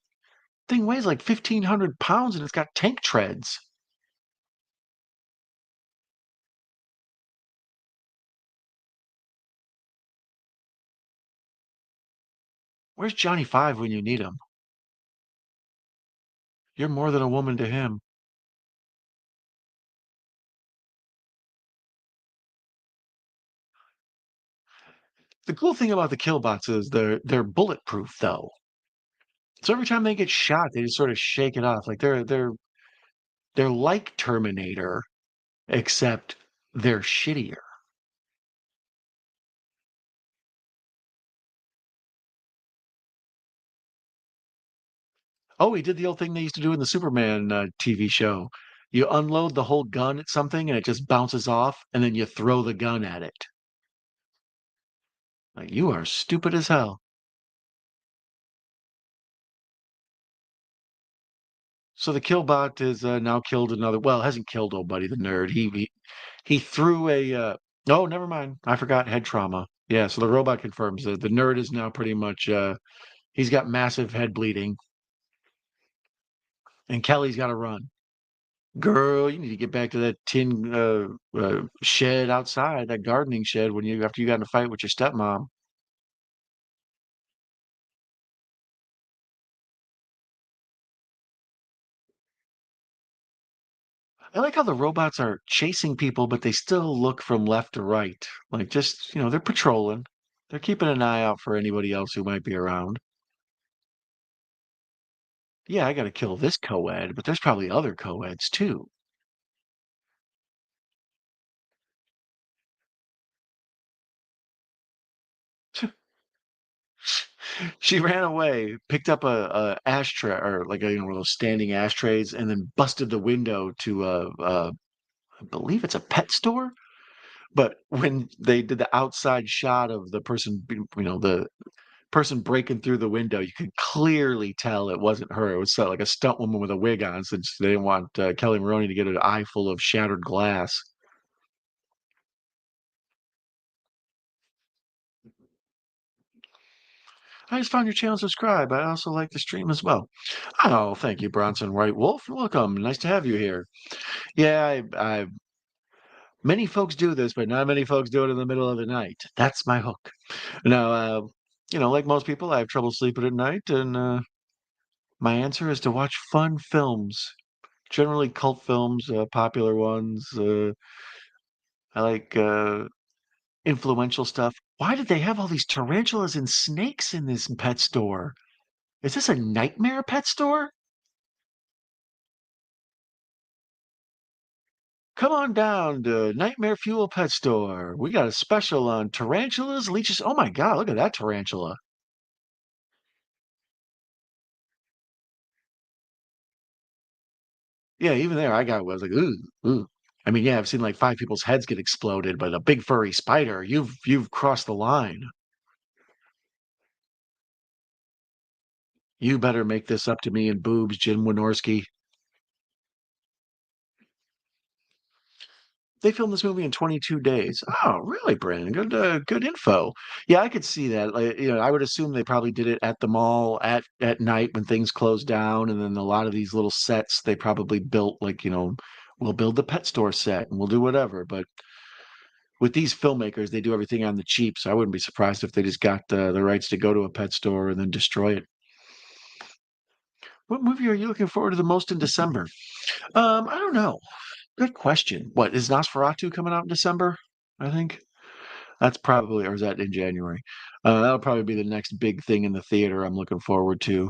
thing weighs like 1,500 pounds and it's got tank treads. Where's Johnny Five when you need him? You're more than a woman to him. The cool thing about the killbots is they're bulletproof though. So every time they get shot, they just sort of shake it off. Like they're like Terminator, except they're shittier. Oh, he did the old thing they used to do in the Superman TV show. You unload the whole gun at something and it just bounces off, and then you throw the gun at it. Like you are stupid as hell. So the killbot is now killed another. Well, hasn't killed old buddy the nerd. He threw a. Oh, never mind. I forgot head trauma. Yeah. So the robot confirms that the nerd is now pretty much. He's got massive head bleeding, and Kelly's got to run. Girl, you need to get back to that tin shed outside, that gardening shed when you after you got in a fight with your stepmom. I like how the robots are chasing people, but they still look from left to right. Like just, they're patrolling. They're keeping an eye out for anybody else who might be around. Yeah, I got to kill this co-ed, but there's probably other co-eds too. She ran away, picked up a ashtray or like one of those standing ashtrays, and then busted the window to I believe it's a pet store, but when they did the outside shot of the person, the person breaking through the window, you could clearly tell it wasn't her. It was like a stunt woman with a wig on, since they didn't want Kelly Maroney to get an eye full of shattered glass. I just found your channel, subscribe. I also like the stream as well. Oh, thank you, Bronson White Wolf. Welcome. Nice to have you here. Yeah, many folks do this, but not many folks do it in the middle of the night. That's my hook. Now, like most people, I have trouble sleeping at night, and my answer is to watch fun films, generally cult films, popular ones. I like influential stuff. Why did they have all these tarantulas and snakes in this pet store? Is this a nightmare pet store? Come on down to Nightmare Fuel Pet Store. We got a special on tarantulas, leeches. Oh my God, look at that tarantula. Yeah, even there, I was like, ooh, ooh. I mean, yeah, I've seen like five people's heads get exploded, but a big furry spider, you've crossed the line. You better make this up to me in boobs, Jim Wynorski. They filmed this movie in 22 days. Oh, really, Brandon? Good info. Yeah, I could see that. Like, I would assume they probably did it at the mall at night when things closed down, and then a lot of these little sets they probably built, like, we'll build the pet store set and we'll do whatever. But with these filmmakers, they do everything on the cheap, so I wouldn't be surprised if they just got the rights to go to a pet store and then destroy it. What movie are you looking forward to the most in December? I don't know. Good question. What is Nosferatu coming out in December? I think. That's probably, or is that in January? That'll probably be the next big thing in the theater I'm looking forward to.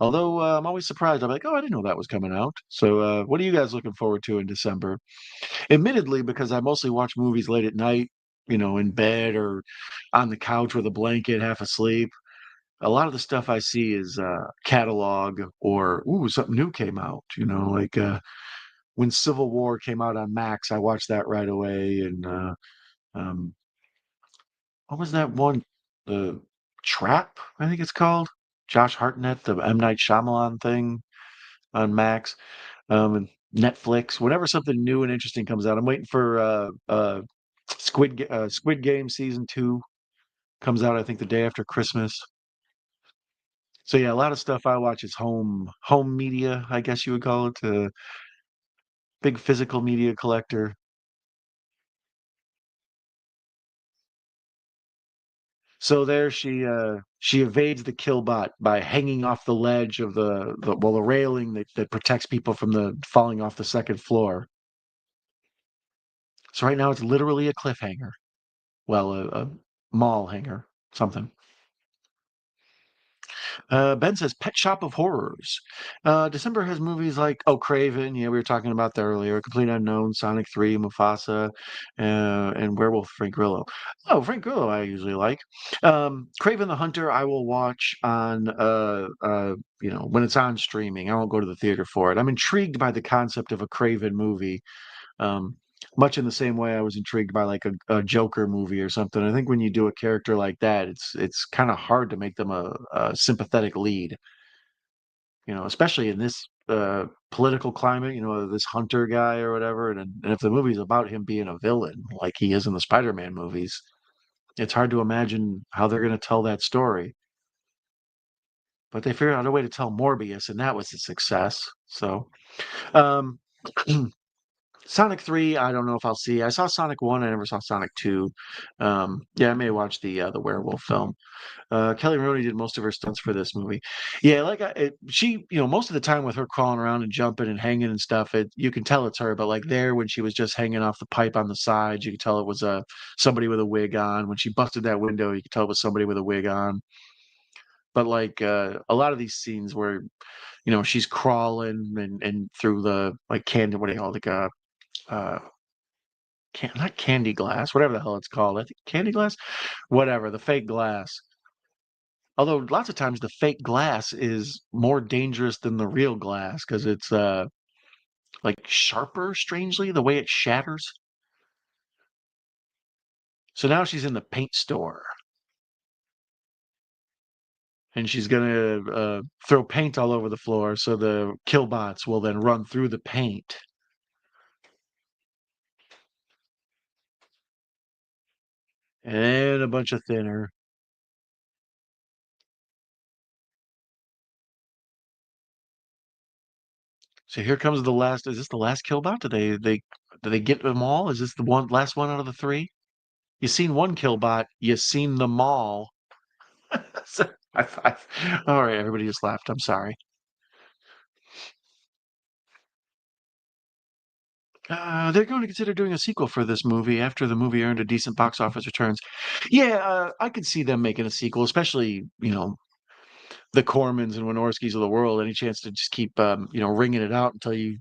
Although I'm always surprised. I'm like, oh, I didn't know that was coming out. So, what are you guys looking forward to in December? Admittedly, because I mostly watch movies late at night, in bed or on the couch with a blanket, half asleep. A lot of the stuff I see is catalog or, ooh, something new came out. Like when Civil War came out on Max, I watched that right away. And um, what was that one? The Trap, I think it's called. Josh Hartnett, the M. Night Shyamalan thing on Max, and Netflix. Whenever something new and interesting comes out, I'm waiting for Squid Game season 2 comes out. I think the day after Christmas. So yeah, a lot of stuff I watch is home media, I guess you would call it. Big physical media collector. So there she evades the killbot by hanging off the ledge of the railing that protects people from the falling off the second floor. So right now it's literally a cliffhanger. Well, a mall hanger, something. Ben says Pet Shop of Horrors. December has movies like Craven. Yeah, we were talking about that earlier. Complete Unknown, Sonic 3, Mufasa, and Werewolf Frank Grillo. Oh, Frank Grillo, I usually like. Craven the Hunter, I will watch on when it's on streaming. I won't go to the theater for it. I'm intrigued by the concept of a Craven movie. Um, much in the same way I was intrigued by like a Joker movie or something. I think when you do a character like that, it's kind of hard to make them a sympathetic lead, especially in this political climate, this Hunter guy or whatever. And if the movie's about him being a villain, like he is in the Spider-Man movies, it's hard to imagine how they're going to tell that story. But they figured out a way to tell Morbius, and that was a success. So, um, Sonic 3, I don't know if I'll see. I saw Sonic 1, I never saw Sonic 2. Yeah, I may watch the werewolf film. Kelly Maroney did most of her stunts for this movie. Yeah, like she, most of the time with her crawling around and jumping and hanging and stuff, you can tell it's her. But like there, when she was just hanging off the pipe on the side, you could tell it was somebody with a wig on. When she busted that window, you could tell it was somebody with a wig on. But like a lot of these scenes where she's crawling and through the like candy, what do you call it, like uh not candy glass, whatever the hell it's called. I think candy glass, whatever, the fake glass. Although lots of times the fake glass is more dangerous than the real glass because it's like sharper, strangely, the way it shatters. So now she's in the paint store and she's gonna throw paint all over the floor so the killbots will then run through the paint. And a bunch of thinner. So here comes the last. Is this the last killbot? Do they get them all? Is this the one last one out of the three? You seen one killbot, you seen them all. So, all right, everybody just laughed. I'm sorry. They're going to consider doing a sequel for this movie after the movie earned a decent box office returns. Yeah, I could see them making a sequel, especially the Cormans and Wynorskis of the world. Any chance to just keep wringing it out until you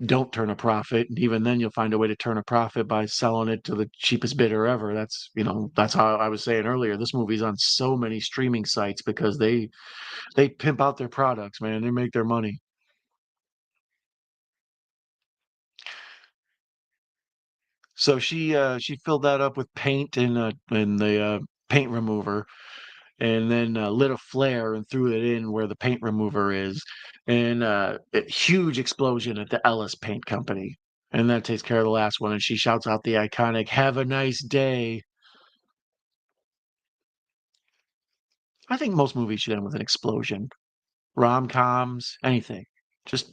don't turn a profit, and even then you'll find a way to turn a profit by selling it to the cheapest bidder ever. That's how I was saying earlier. This movie's on so many streaming sites because they pimp out their products, man. They make their money. So she filled that up with paint and the paint remover, and then lit a flare and threw it in where the paint remover is, and a huge explosion at the Ellis Paint Company. And that takes care of the last one. And she shouts out the iconic "Have a nice day." I think most movies should end with an explosion. Rom-coms, anything. Just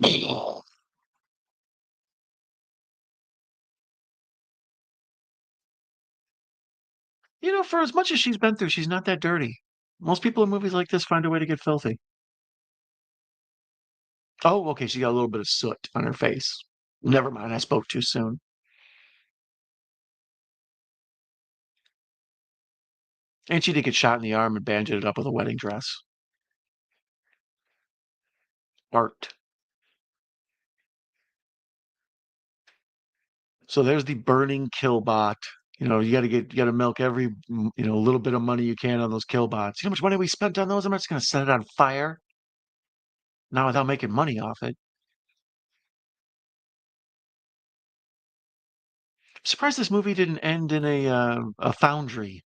for as much as she's been through, she's not that dirty. Most people in movies like this find a way to get filthy. Oh, okay, she got a little bit of soot on her face. Never mind, I spoke too soon. And she did get shot in the arm and bandaged it up with a wedding dress. Art. So there's the burning killbot. You gotta milk every little bit of money you can on those killbots. You know how much money we spent on those? I'm not just gonna set it on fire. Not without making money off it. I'm surprised this movie didn't end in a foundry.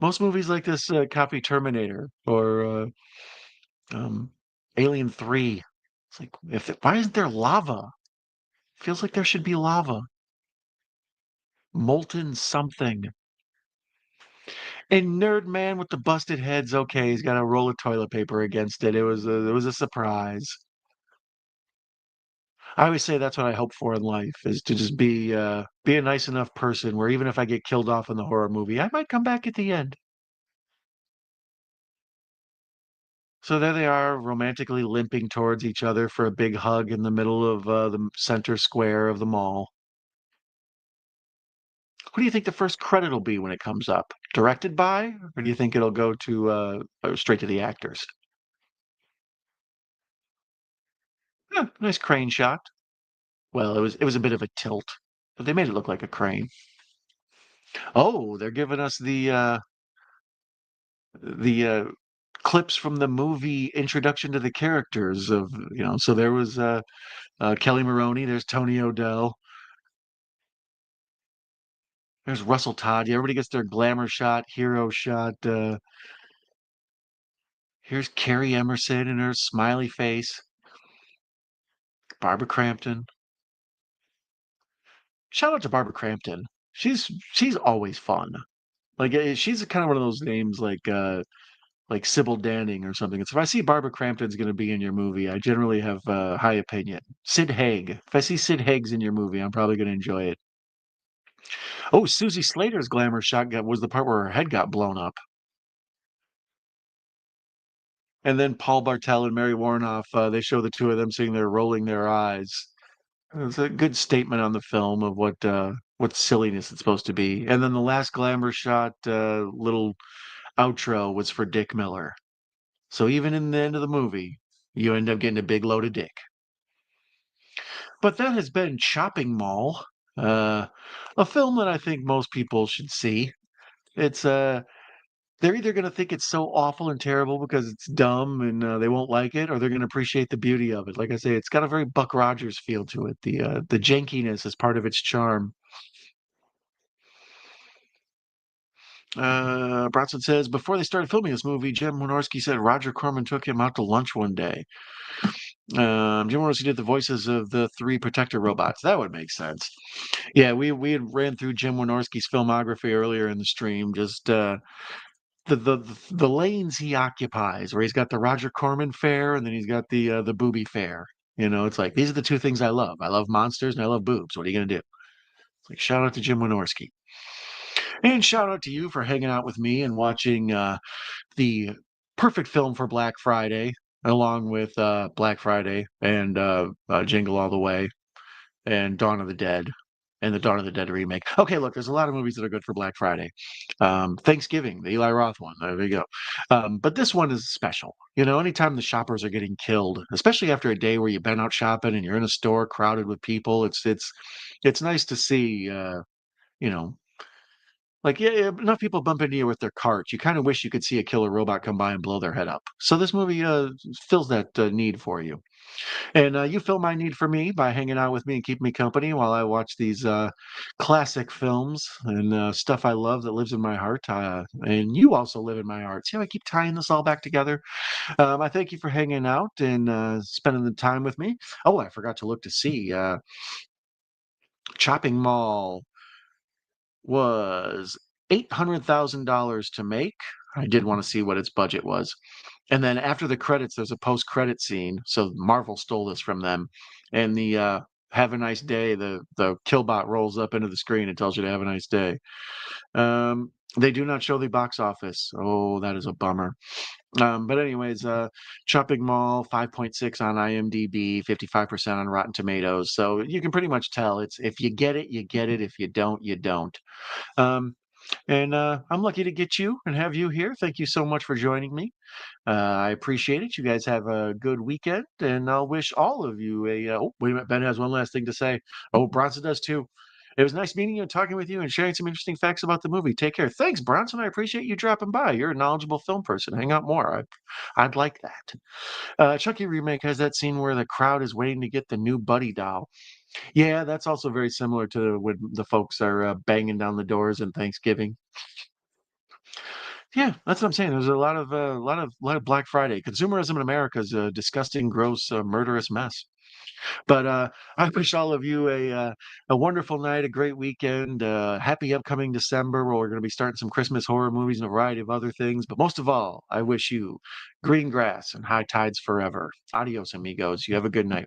Most movies like this copy Terminator or um, Alien 3. It's like, why isn't there lava? Feels like there should be lava. Molten something. And Nerd Man with the busted heads, okay, he's got a roll of toilet paper against it. It was a surprise. I always say that's what I hope for in life is to just be a nice enough person where even if I get killed off in the horror movie, I might come back at the end. So there they are, romantically limping towards each other for a big hug in the middle of the center square of the mall. Who do you think the first credit will be when it comes up? Directed by, or do you think it'll go to straight to the actors? Nice crane shot. Well, it was a bit of a tilt, but they made it look like a crane. Oh, they're giving us the clips from the movie introduction to the characters of So there was Kelly Maroney. There's Tony O'Dell. There's Russell Todd. Yeah, everybody gets their glamour shot, hero shot. Here's Carrie Emerson and her smiley face. Barbara Crampton. Shout out to Barbara Crampton. She's always fun. Like she's kind of one of those names like Sybil Danning or something. It's if I see Barbara Crampton's going to be in your movie, I generally have a high opinion. Sid Haig. If I see Sid Haig's in your movie, I'm probably going to enjoy it. Oh, Susie Slater's glamour shot was the part where her head got blown up. And then Paul Bartel and Mary Warnoff, they show the two of them sitting there rolling their eyes. It's a good statement on the film of what silliness it's supposed to be. And then the last glamour shot, little outro was for Dick Miller. So even in the end of the movie, you end up getting a big load of dick. But that has been Chopping Mall, uh, a film that I think most people should see. It's They're either gonna think it's so awful and terrible because it's dumb and, they won't like it, or they're gonna appreciate the beauty of it. Like I say, it's got a very Buck Rogers feel to it. The jankiness is part of its charm. Bronson says, "Before they started filming this movie, Jim Wynorski said Roger Corman took him out to lunch one day." Jim Wynorski did the voices of the 3 protector robots. That would make sense. Yeah, we had ran through Jim Wynorski's filmography earlier in the stream, just, the lanes he occupies, where he's got the Roger Corman fare, and then he's got the booby fare. You know, it's like, these are the 2 things I love. I love monsters and I love boobs. What are you gonna do? It's like, shout out to Jim Wynorski. And shout out to you for hanging out with me and watching, the perfect film for Black Friday, along with, Black Friday and, Jingle All the Way and Dawn of the Dead and the Dawn of the Dead remake. Okay, look, there's a lot of movies that are good for Black Friday. Thanksgiving, the Eli Roth one, there we go. But this one is special. You know, anytime the shoppers are getting killed, especially after a day where you've been out shopping and you're in a store crowded with people, it's nice to see, you know, like, yeah, enough people bump into you with their carts. You kind of wish you could see a killer robot come by and blow their head up. So this movie fills that need for you. And you fill my need for me by hanging out with me and keeping me company while I watch these classic films and stuff I love that lives in my heart. And you also live in my heart. See how I keep tying this all back together? I thank you for hanging out and spending the time with me. Oh, I forgot to look to see. Chopping Mall was $800,000 to make. I did want to see what its budget was. And then after the credits, there's a post-credit scene. So Marvel stole this from them. And the "Have a nice day," the killbot rolls up into the screen and tells you to have a nice day. They do not show the box office. Oh, that is a bummer. But anyways, Chopping Mall, 5.6 on IMDb, 55% on Rotten Tomatoes. So you can pretty much tell it's, if you get it, you get it. If you don't, you don't. Um, and I'm lucky to get you and have you here. Thank you so much for joining me. I appreciate it. You guys have a good weekend, and I'll wish all of you a. Oh, wait a minute. Ben has one last thing to say. Oh, Bronson does too. It was nice meeting you and talking with you and sharing some interesting facts about the movie. Take care. Thanks, Bronson. I appreciate you dropping by. You're a knowledgeable film person. Hang out more. I'd like that. Chucky remake has that scene where the crowd is waiting to get the new Buddy doll. Yeah, that's also very similar to when the folks are banging down the doors in Thanksgiving. Yeah, that's what I'm saying. There's a lot of Black Friday. Consumerism in America is a disgusting, gross, murderous mess. But I wish all of you a wonderful night, a great weekend, happy upcoming December, where we're going to be starting some Christmas horror movies and a variety of other things. But most of all, I wish you green grass and high tides forever. Adios, amigos. You have a good night.